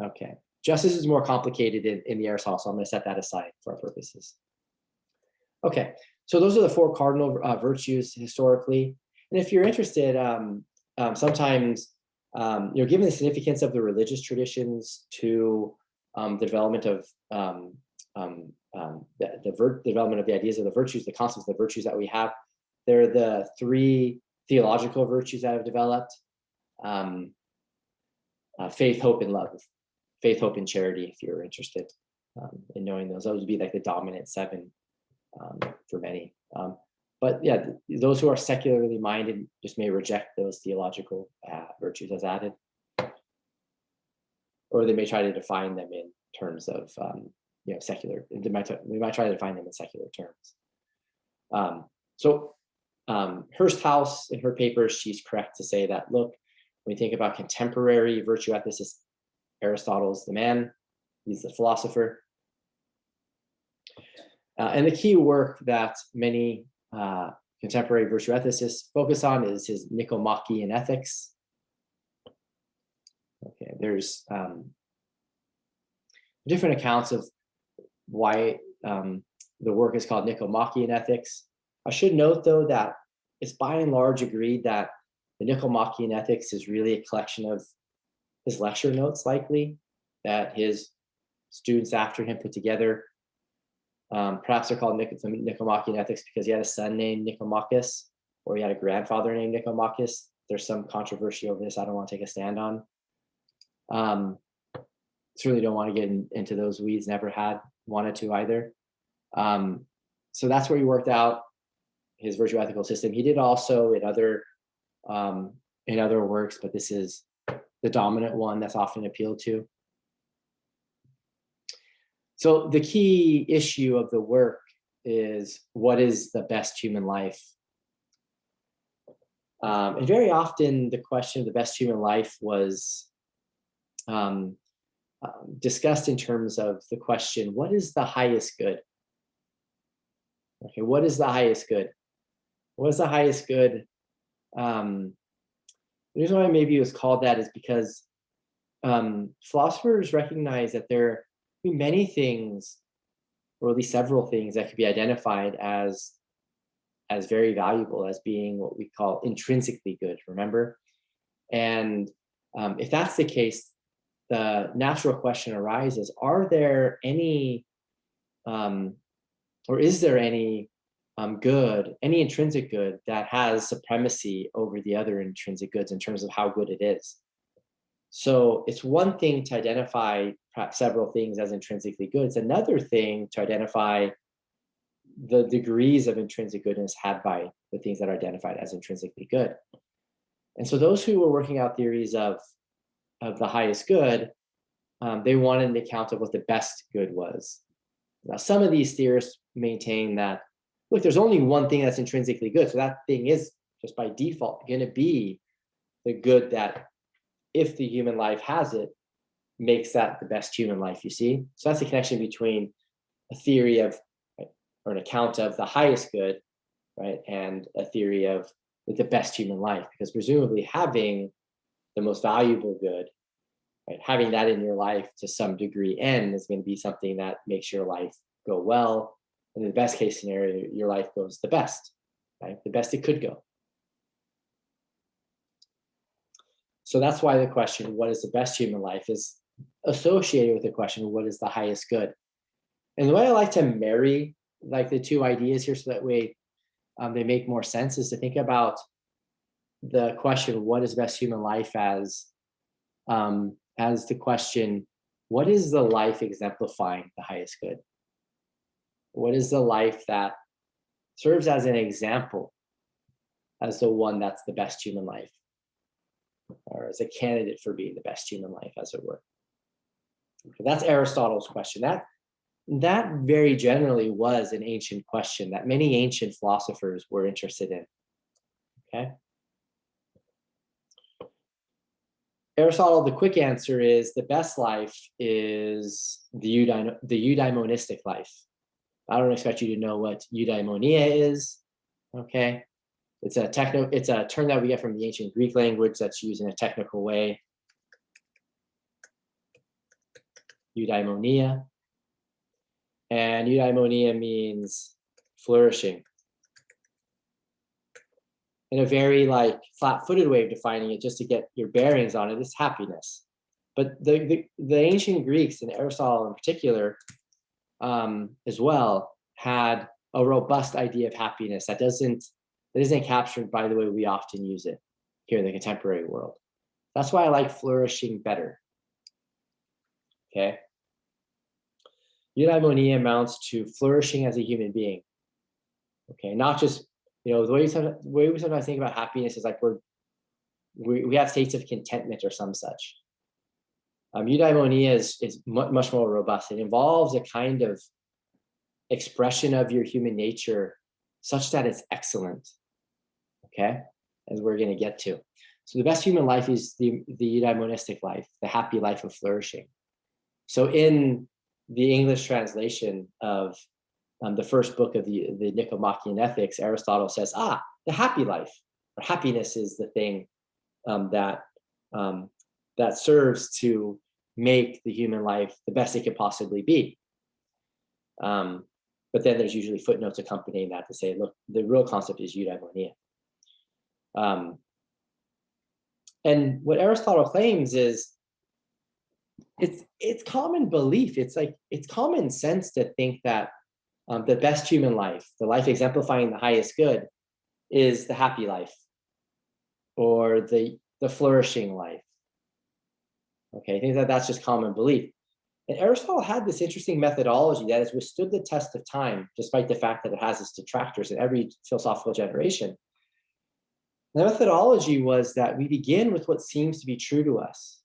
Okay. Justice is more complicated in the Aristotle, so I'm going to set that aside for our purposes. Okay, so those are the four cardinal virtues historically. And if you're interested, sometimes, given the significance of the religious traditions to the development of the development of the ideas of the virtues, the concepts of the virtues that we have, there are the three theological virtues that have developed: faith, hope, and love. Faith, hope, and charity, if you're interested in knowing those. Those would be like the dominant seven for many. But yeah, those who are secularly minded just may reject those theological virtues as added, or they may try to define them in terms of secular. We might try to define them in secular terms. So Hursthouse, in her papers, she's correct to say that, look, when you think about contemporary virtue ethicists, Aristotle's the man, he's the philosopher. And the key work that many contemporary virtue ethicists focus on is his Nicomachean Ethics. Okay, there's different accounts of why the work is called Nicomachean Ethics. I should note, though, that it's by and large agreed that the Nicomachean Ethics is really a collection of his lecture notes, likely, that his students after him put together. Perhaps they're called Nicomachean Ethics because he had a son named Nicomachus, or he had a grandfather named Nicomachus. there's some controversy over this I don't want to take a stand on. Certainly don't want to get into those weeds, never wanted to either. So that's where he worked out his virtue ethical system. He did also in other works, but this is the dominant one that's often appealed to. So the key issue of the work is, what is the best human life? And very often the question of the best human life was discussed in terms of the question, what is the highest good? Okay, what is the highest good? What is the highest good? The reason why maybe it was called that is because philosophers recognize that there are many things, or at least several things, that could be identified as very valuable, as being what we call intrinsically good, remember? And if that's the case, the natural question arises, are there any, or is there any good, any intrinsic good that has supremacy over the other intrinsic goods in terms of how good it is? So it's one thing to identify perhaps several things as intrinsically good. It's another thing to identify the degrees of intrinsic goodness had by the things that are identified as intrinsically good. And so those who were working out theories of the highest good, they wanted an account of what the best good was. Now, some of these theorists maintain that, look, there's only one thing that's intrinsically good, so that thing is just by default going to be the good that, if the human life has it, makes that the best human life, you see? So that's the connection between a theory of, right, or an account of the highest good, right, and a theory of the best human life, because presumably having the most valuable good, right, having that in your life to some degree N is going to be something that makes your life go well. And in the best case scenario, your life goes the best, right? The best it could go. So that's why the question, what is the best human life, is associated with the question, what is the highest good? And the way I like to marry like the two ideas here, so that way they make more sense, is to think about the question, what is best human life, as the question, what is the life exemplifying the highest good? What is the life that serves as an example as the one that's the best human life, or as a candidate for being the best human life, as it were? Okay, that's Aristotle's question. That very generally was an ancient question that many ancient philosophers were interested in. Okay. Aristotle, the quick answer is the best life is the eudaimonistic life. I don't expect you to know what eudaimonia is. Okay. It's a term that we get from the ancient Greek language that's used in a technical way. Eudaimonia. And eudaimonia means flourishing. In a very like flat-footed way of defining it, just to get your bearings on it, is happiness. But the ancient Greeks, and Aristotle in particular, as well, had a robust idea of happiness that isn't captured by the way we often use it here in the contemporary world. That's why I like flourishing better. Okay. Eudaimonia amounts to flourishing as a human being. Okay, not just, the way we sometimes think about happiness is like we have states of contentment or some such. Eudaimonia is much more robust. It involves a kind of expression of your human nature such that it's excellent. Okay, as we're going to get to. So the best human life is the eudaimonistic life, the happy life of flourishing. So in the English translation of the first book of the Nicomachean Ethics, Aristotle says, the happy life, or happiness, is the thing that serves to make the human life the best it could possibly be. But then there's usually footnotes accompanying that to say, look, the real concept is eudaimonia. And what Aristotle claims is, it's common belief. It's common sense to think that the best human life, the life exemplifying the highest good, is the happy life. or the flourishing life. Okay, I think that that's just common belief. And Aristotle had this interesting methodology that has withstood the test of time, despite the fact that it has its detractors in every philosophical generation. The methodology was that we begin with what seems to be true to us,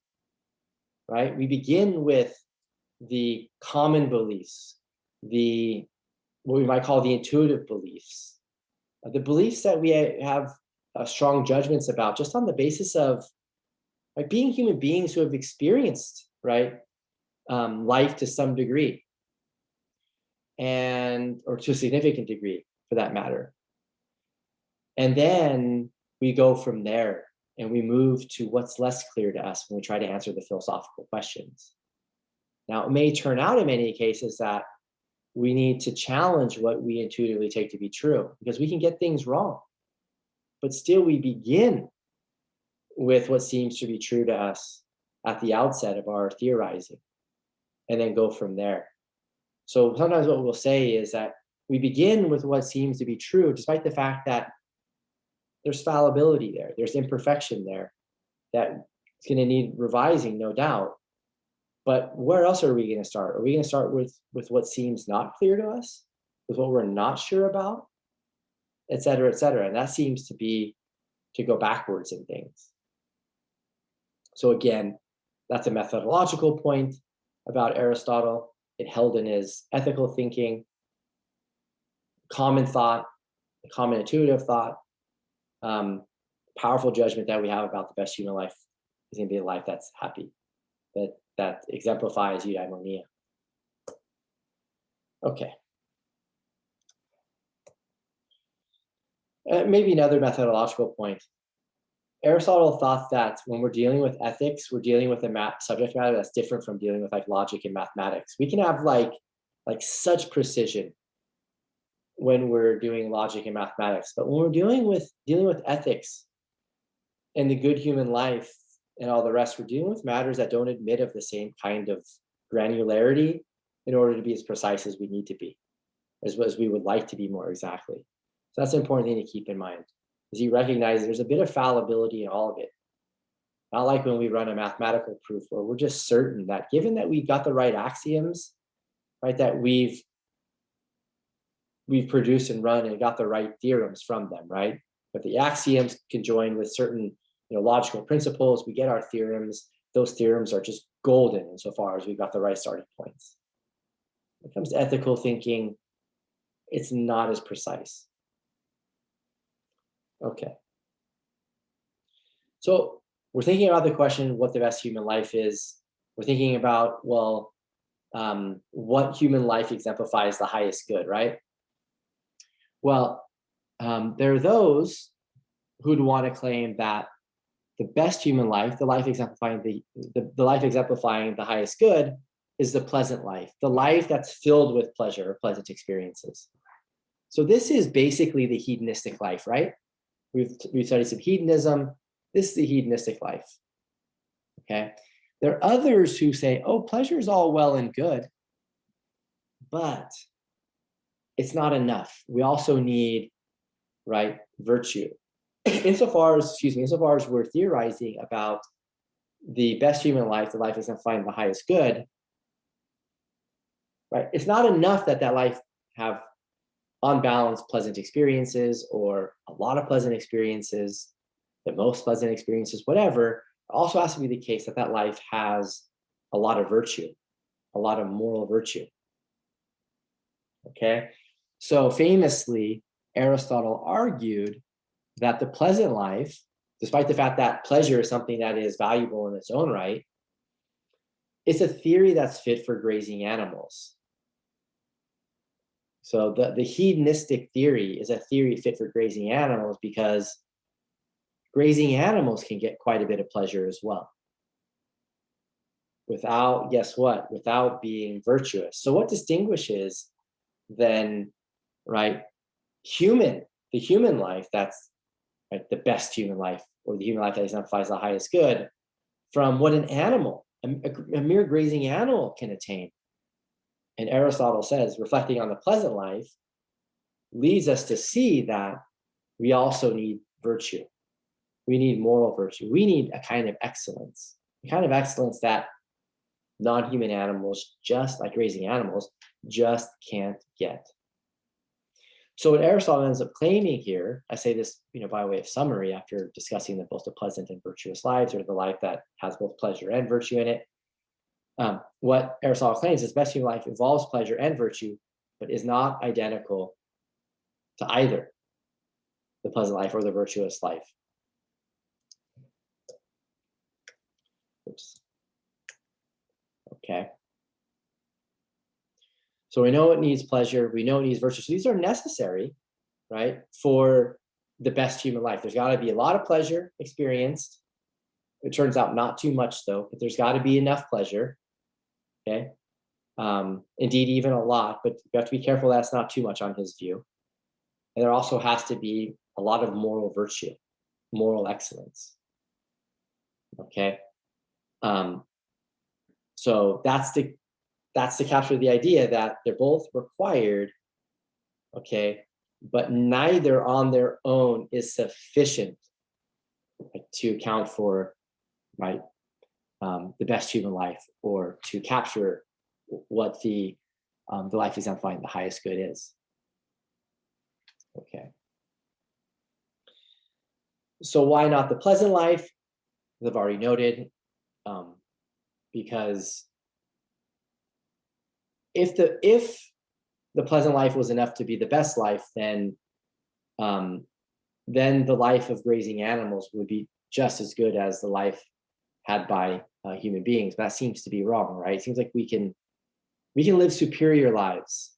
right? We begin with the common beliefs, the what we might call the intuitive beliefs, the beliefs that we have strong judgments about just on the basis of being human beings who have experienced, right, life to some degree, and or to a significant degree for that matter. And then we go from there and we move to what's less clear to us when we try to answer the philosophical questions. Now, it may turn out in many cases that we need to challenge what we intuitively take to be true, because we can get things wrong. But still, we begin with what seems to be true to us at the outset of our theorizing, and then go from there. So sometimes what we'll say is that we begin with what seems to be true, despite the fact that there's fallibility there, there's imperfection there, that it's going to need revising, no doubt. But where else are we going to start? Are we going to start with what seems not clear to us, with what we're not sure about, et cetera, et cetera? And that seems to be to go backwards in things. So again, that's a methodological point about Aristotle. It held in his ethical thinking, common thought, common intuitive thought, powerful judgment that we have about the best human life is going to be a life that's happy, that exemplifies eudaimonia. Okay. Maybe another methodological point. Aristotle thought that when we're dealing with ethics, we're dealing with a subject matter that's different from dealing with like logic and mathematics. We can have like such precision when we're doing logic and mathematics, but when we're dealing with ethics and the good human life and all the rest, we're dealing with matters that don't admit of the same kind of granularity in order to be as precise as we need to be, as we would like to be more exactly. So that's an important thing to keep in mind, is you recognize there's a bit of fallibility in all of it. Not like when we run a mathematical proof where we're just certain that given that we got the right axioms, right, that we've produced and run and got the right theorems from them, right? But the axioms conjoined with certain logical principles, we get our theorems. Those theorems are just golden insofar as we've got the right starting points. When it comes to ethical thinking, it's not as precise. Okay. So we're thinking about the question, what the best human life is. We're thinking about, well, what human life exemplifies the highest good, right? Well, there are those who'd want to claim that the best human life, the life exemplifying the life exemplifying the highest good, is the pleasant life, the life that's filled with pleasure or pleasant experiences. So this is basically the hedonistic life, right? We've studied some hedonism. This is the hedonistic life. Okay. There are others who say, oh, pleasure is all well and good, but it's not enough. We also need, right, virtue. Insofar as we're theorizing about the best human life, the life is exemplifying the highest good, right? It's not enough that life have on balance pleasant experiences or a lot of pleasant experiences, the most pleasant experiences, whatever. It also has to be the case that life has a lot of virtue, a lot of moral virtue. Okay, so famously, Aristotle argued that the pleasant life, despite the fact that pleasure is something that is valuable in its own right, it's a theory that's fit for grazing animals. So the hedonistic theory is a theory fit for grazing animals because grazing animals can get quite a bit of pleasure as well. Without, guess what? Without being virtuous. So what distinguishes then, right, the human life that's right, the best human life, or the human life that exemplifies the highest good, from what an animal, a mere grazing animal can attain? And Aristotle says, reflecting on the pleasant life, leads us to see that we also need virtue. We need moral virtue. We need a kind of excellence, a kind of excellence that non-human animals, just like raising animals, just can't get. So what Aristotle ends up claiming here, I say this, by way of summary after discussing the both the pleasant and virtuous lives, or the life that has both pleasure and virtue in it. What Aristotle claims is best human life involves pleasure and virtue, but is not identical to either the pleasant life or the virtuous life. Oops. Okay. So we know it needs pleasure. We know it needs virtue. So these are necessary, right, for the best human life. There's got to be a lot of pleasure experienced. It turns out not too much, though, but there's got to be enough pleasure. Okay. Indeed, even a lot, but you have to be careful that's not too much on his view. And there also has to be a lot of moral virtue, moral excellence. Okay. So that's to capture the idea that they're both required, okay, but neither on their own is sufficient to account for, right, the best human life, or to capture what the life exemplifying the highest good is. Okay. So why not the pleasant life? As I've already noted, because if the pleasant life was enough to be the best life, then the life of grazing animals would be just as good as the life had by human beings. That seems to be wrong, right? It seems like we can live superior lives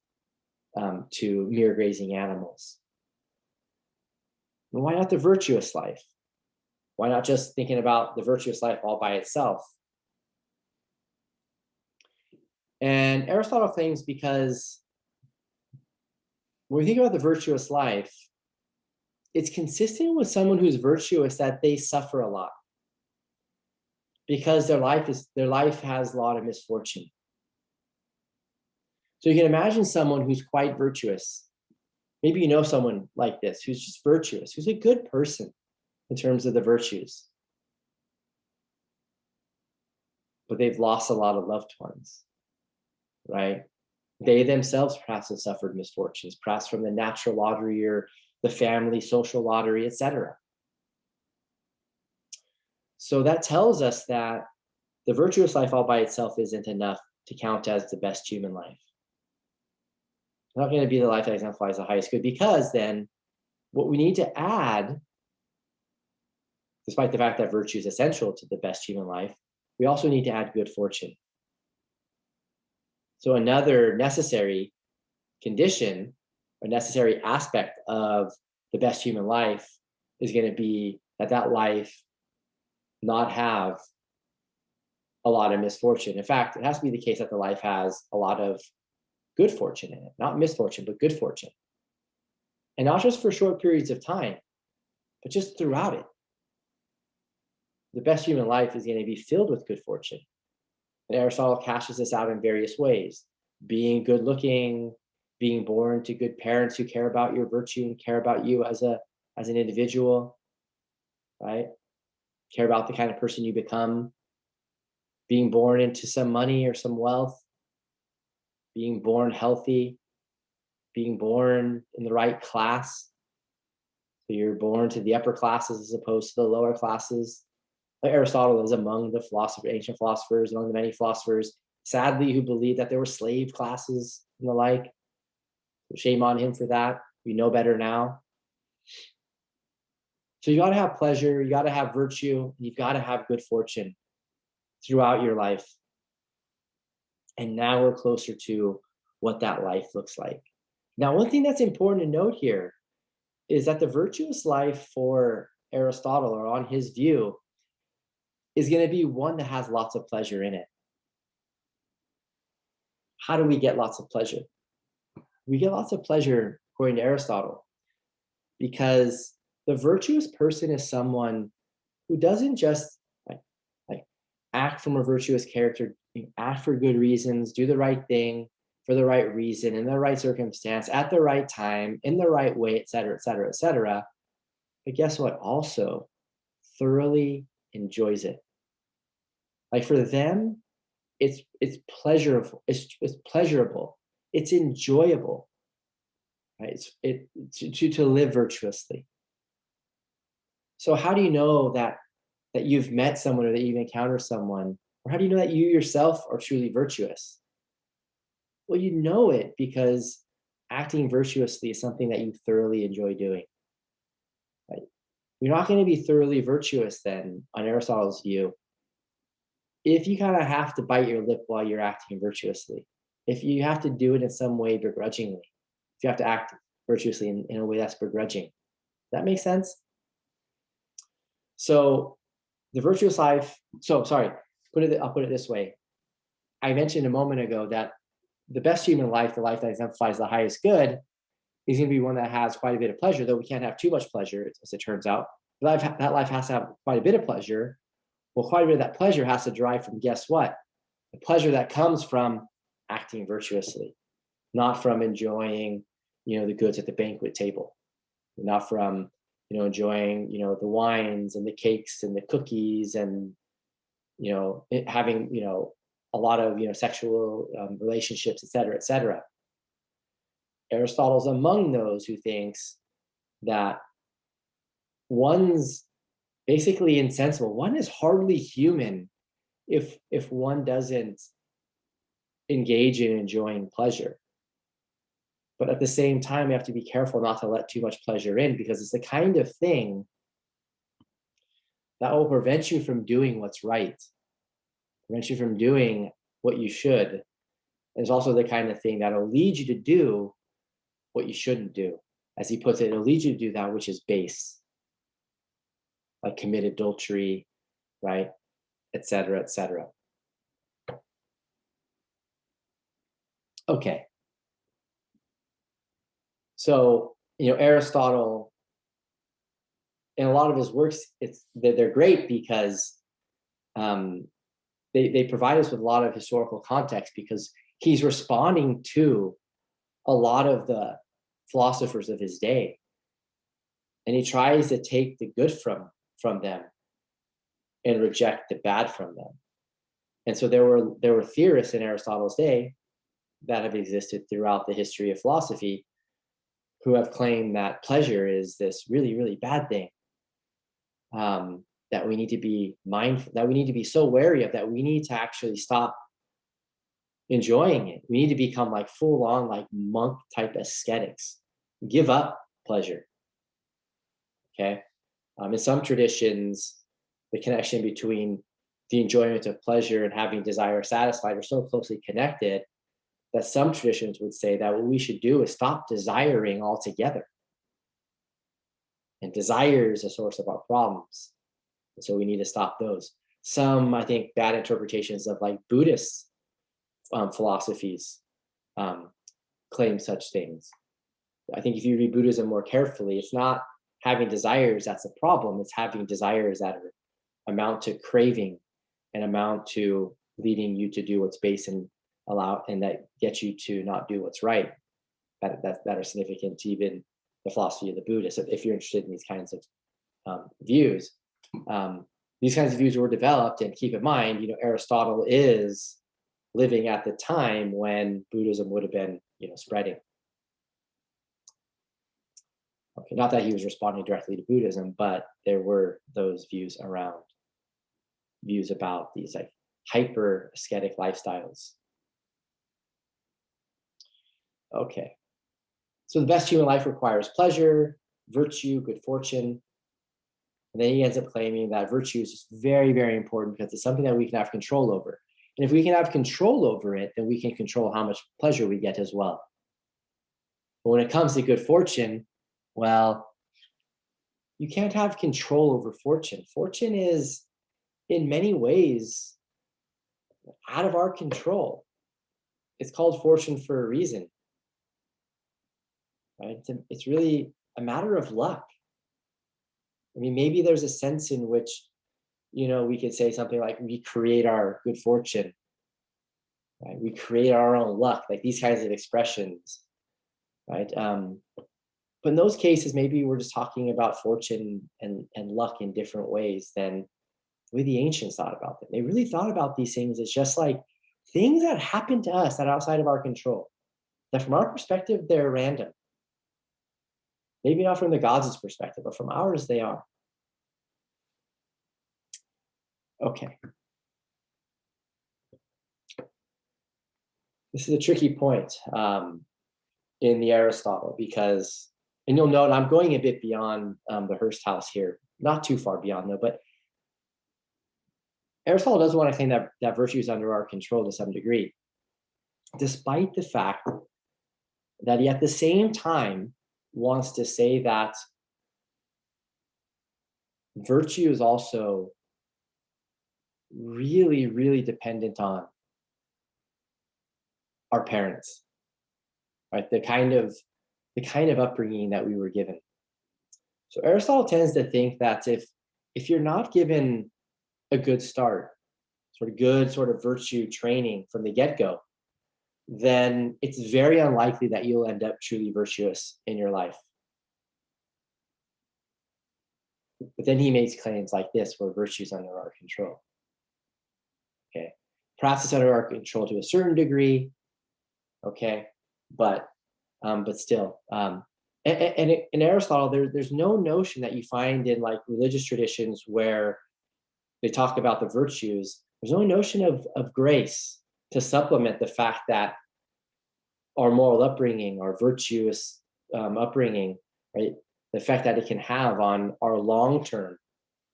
to mere grazing animals. And why not the virtuous life? Why not just thinking about the virtuous life all by itself? And Aristotle claims because when we think about the virtuous life, it's consistent with someone who's virtuous that they suffer a lot, because their life has a lot of misfortune. So you can imagine someone who's quite virtuous. Maybe you know someone like this who's just virtuous, who's a good person in terms of the virtues, but they've lost a lot of loved ones, right? They themselves perhaps have suffered misfortunes, perhaps from the natural lottery or the family social lottery, etc. So that tells us that the virtuous life all by itself isn't enough to count as the best human life. It's not going to be the life that exemplifies the highest good, because then what we need to add, despite the fact that virtue is essential to the best human life, we also need to add good fortune. So another necessary condition, a necessary aspect of the best human life is going to be that life not have a lot of misfortune. In fact, it has to be the case that the life has a lot of good fortune in it, not misfortune, but good fortune. And not just for short periods of time, but just throughout it. The best human life is going to be filled with good fortune. And Aristotle cashes this out in various ways: being good looking, being born to good parents who care about your virtue and care about you as an individual, right? Care about the kind of person you become, being born into some money or some wealth, being born healthy, being born in the right class. So you're born to the upper classes as opposed to the lower classes. Aristotle is among the ancient philosophers, among the many philosophers, sadly, who believed that there were slave classes and the like. Shame on him for that. We know better now. So you got to have pleasure, you got to have virtue, you've got to have good fortune throughout your life. And now we're closer to what that life looks like. Now, one thing that's important to note here is that the virtuous life for Aristotle, or on his view, is going to be one that has lots of pleasure in it. How do we get lots of pleasure? We get lots of pleasure, according to Aristotle, because the virtuous person is someone who doesn't just like act from a virtuous character, act for good reasons, do the right thing for the right reason, in the right circumstance, at the right time, in the right way, et cetera, et cetera, et cetera. But guess what? Also, thoroughly enjoys it. Like for them, it's pleasurable, it's pleasurable, it's enjoyable, right? To live virtuously. So how do you know that you've met someone or that you've encountered someone, or how do you know that you yourself are truly virtuous? Well, you know it because acting virtuously is something that you thoroughly enjoy doing. Right? You're not going to be thoroughly virtuous then, on Aristotle's view, if you kind of have to bite your lip while you're acting virtuously, if you have to do it in some way begrudgingly, if you have to act virtuously in a way that's begrudging. Does that make sense? So the virtuous life, I'll put it this way. I mentioned a moment ago that the best human life, the life that exemplifies the highest good, is going to be one that has quite a bit of pleasure, though we can't have too much pleasure, as it turns out. That life has to have quite a bit of pleasure. Well, quite a bit of that pleasure has to derive from, guess what? The pleasure that comes from acting virtuously, not from enjoying, the goods at the banquet table, not from, enjoying, the wines and the cakes and the cookies and, having, a lot of, sexual relationships, et cetera, et cetera. Aristotle's among those who thinks that one's basically insensible. One is hardly human if one doesn't engage in enjoying pleasure. But at the same time, we have to be careful not to let too much pleasure in, because it's the kind of thing that will prevent you from doing what's right, prevent you from doing what you should. And it's also the kind of thing that will lead you to do what you shouldn't do. As he puts it, it'll lead you to do that which is base, like commit adultery, right? Et cetera, et cetera. Okay. So, Aristotle, in a lot of his works, they're great because they provide us with a lot of historical context, because he's responding to a lot of the philosophers of his day, and he tries to take the good from them and reject the bad from them. And so there were theorists in Aristotle's day that have existed throughout the history of philosophy who have claimed that pleasure is this really, really bad thing, that we need to be mindful, that we need to be so wary of, that we need to actually stop enjoying it. We need to become like full on, like monk type ascetics, give up pleasure. Okay. In some traditions, the connection between the enjoyment of pleasure and having desire satisfied are so closely connected that some traditions would say that what we should do is stop desiring altogether. And desire is a source of our problems. And so we need to stop those. Some, I think, bad interpretations of like Buddhist philosophies claim such things. I think if you read Buddhism more carefully, it's not having desires that's a problem. It's having desires that amount to craving and amount to leading you to do what's base and that get you to not do what's right. That are significant to even the philosophy of the Buddhists. If you're interested in these kinds of views, these kinds of views were developed. And keep in mind, Aristotle is living at the time when Buddhism would have been, spreading. Okay, not that he was responding directly to Buddhism, but there were those views around, views about these like hyper ascetic lifestyles. Okay, so the best human life requires pleasure, virtue, good fortune. And then he ends up claiming that virtue is just very, very important because it's something that we can have control over. And if we can have control over it, then we can control how much pleasure we get as well. But when it comes to good fortune, well, you can't have control over fortune. Fortune is, in many ways, out of our control. It's called fortune for a reason. Right? It's really a matter of luck. I mean, maybe there's a sense in which, we could say something like we create our good fortune, right? We create our own luck, like these kinds of expressions, right? But in those cases, maybe we're just talking about fortune and luck in different ways than the way the ancients thought about them. They really thought about these things as just like things that happen to us that are outside of our control. That from our perspective, they're random. Maybe not from the gods' perspective, but from ours, they are. Okay. This is a tricky point in the Aristotle because, and you'll note I'm going a bit beyond the Hursthouse here, not too far beyond though, but Aristotle does want to claim that virtue is under our control to some degree, despite the fact that he at the same time wants to say that virtue is also really, really dependent on our parents, right? The kind of upbringing that we were given. So Aristotle tends to think that if you're not given a good start, sort of virtue training from the get-go, then it's very unlikely that you'll end up truly virtuous in your life. But then he makes claims like this, where virtue is under our control. Okay, perhaps it's under our control to a certain degree. Okay, but still, and in Aristotle, there's no notion that you find in like religious traditions where they talk about the virtues. There's no notion of grace to supplement the fact that our moral upbringing, our virtuous upbringing, right, the effect that it can have on our long-term,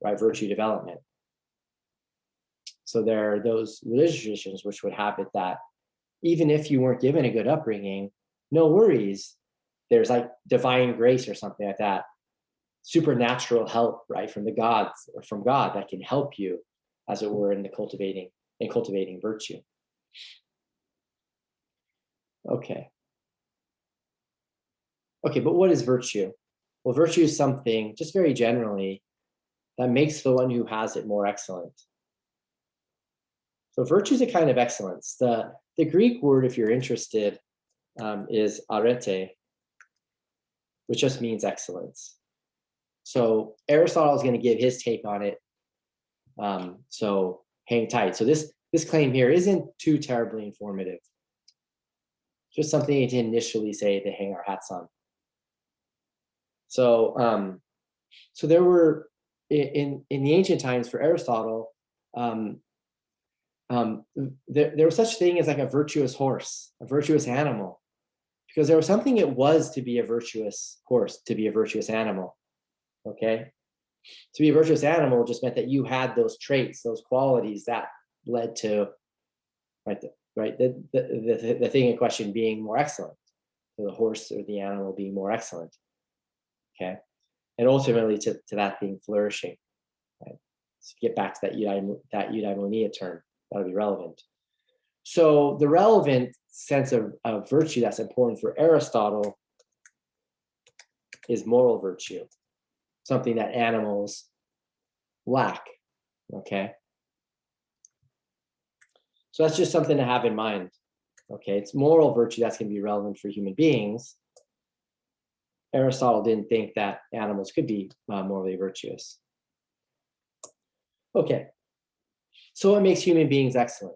right, virtue development. So there are those religious traditions which would have it that even if you weren't given a good upbringing, no worries. There's like divine grace or something like that, supernatural help, right, from the gods or from God that can help you, as it were, in cultivating virtue. Okay, but what is virtue? Well, virtue is something, just very generally, that makes the one who has it more excellent. So virtue is a kind of excellence. The Greek word, if you're interested, is arete, which just means excellence. So Aristotle is going to give his take on it. So hang tight. So this claim here isn't too terribly informative. Just something to initially say to hang our hats on. So so there were in the ancient times for Aristotle, there was such thing as like a virtuous horse, a virtuous animal, because there was something it was to be a virtuous horse, to be a virtuous animal. Okay, to be a virtuous animal just meant that you had those traits, those qualities that led to the thing in question being more excellent, so the horse or the animal being more excellent. Okay, and ultimately to that being flourishing. Right? So get back to that eudaimonia term, that'll be relevant. So the relevant sense of virtue that's important for Aristotle is moral virtue, something that animals lack. Okay, so that's just something to have in mind. Okay, it's moral virtue that's going to be relevant for human beings. Aristotle didn't think that animals could be morally virtuous. Okay, so what makes human beings excellent?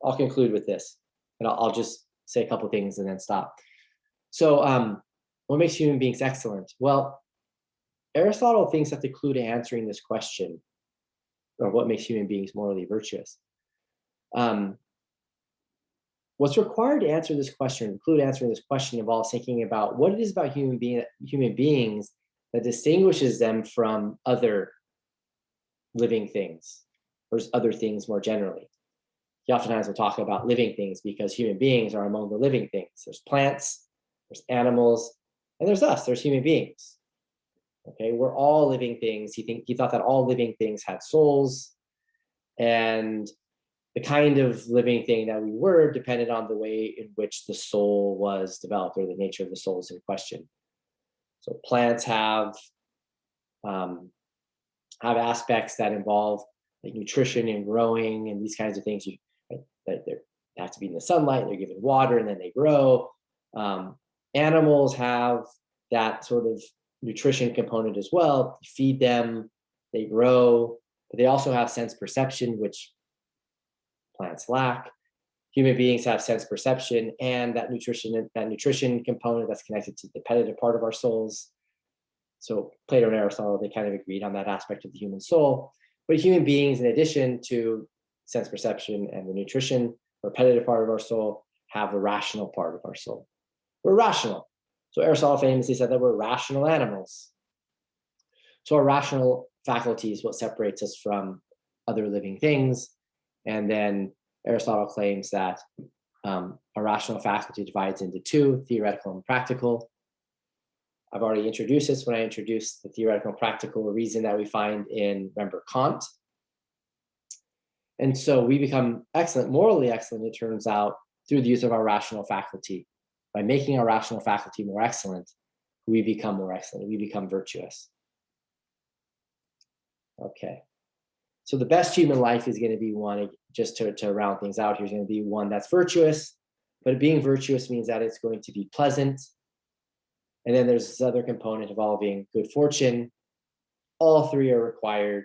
I'll conclude with this, and I'll just say a couple of things and then stop. So what makes human beings excellent? Well, Aristotle thinks that the clue to answering this question, or what makes human beings morally virtuous, what's required to answer this question, the clue to answering this question, involves thinking about what it is about human beings that distinguishes them from other living things, or other things more generally. He oftentimes will talk about living things because human beings are among the living things. There's plants, there's animals, and there's us, there's human beings. Okay, we're all living things. He thought that all living things had souls, and the kind of living thing that we were depended on the way in which the soul was developed, or the nature of the souls in question. So plants have aspects that involve like nutrition and growing and these kinds of things. They have to be in the sunlight, they're given water, and then they grow. Animals have that sort of nutrition component as well. You feed them, they grow, but they also have sense perception, which plants lack. Human beings have sense perception and that nutrition component that's connected to the appetitive part of our souls. So Plato and Aristotle, they kind of agreed on that aspect of the human soul. But human beings, in addition to sense perception and the nutrition or appetitive part of our soul, have the rational part of our soul. We're rational. So Aristotle famously said that we're rational animals. So our rational faculty is what separates us from other living things. And then Aristotle claims that a rational faculty divides into two, theoretical and practical. I've already introduced this when I introduced the theoretical and practical reason that we find in, remember, Kant. And so we become excellent, morally excellent, it turns out, through the use of our rational faculty. By making our rational faculty more excellent, we become more excellent, we become virtuous. Okay. So the best human life is going to be one, just to round things out here, is going to be one that's virtuous, but being virtuous means that it's going to be pleasant. And then there's this other component involving good fortune. All three are required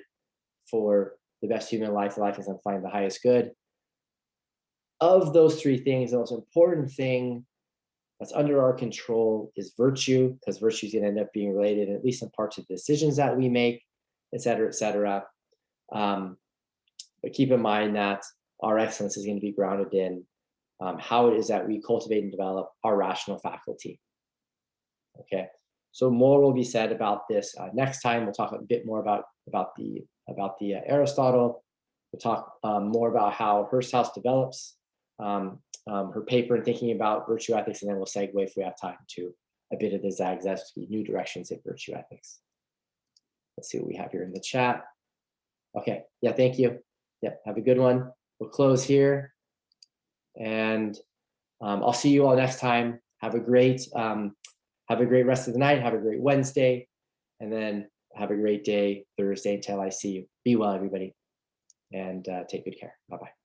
for the best human life. The life is going to find the highest good. Of those three things, the most important thing that's under our control is virtue, because virtue is going to end up being related, at least in part, to the decisions that we make, et cetera, et cetera. But keep in mind that our excellence is going to be grounded in how it is that we cultivate and develop our rational faculty. Okay, so more will be said about this next time. We'll talk a bit more about the Aristotle. We'll talk more about how Hursthouse develops her paper and thinking about virtue ethics, and then we'll segue, if we have time, to a bit of the Zagzebski new directions in virtue ethics. Let's see what we have here in the chat. Okay, yeah, thank you. Yeah, have a good one. We'll close here, and I'll see you all next time. Have a great rest of the night. Have a great Wednesday, and then have a great day Thursday until I see you. Be well, everybody, and take good care. Bye-bye.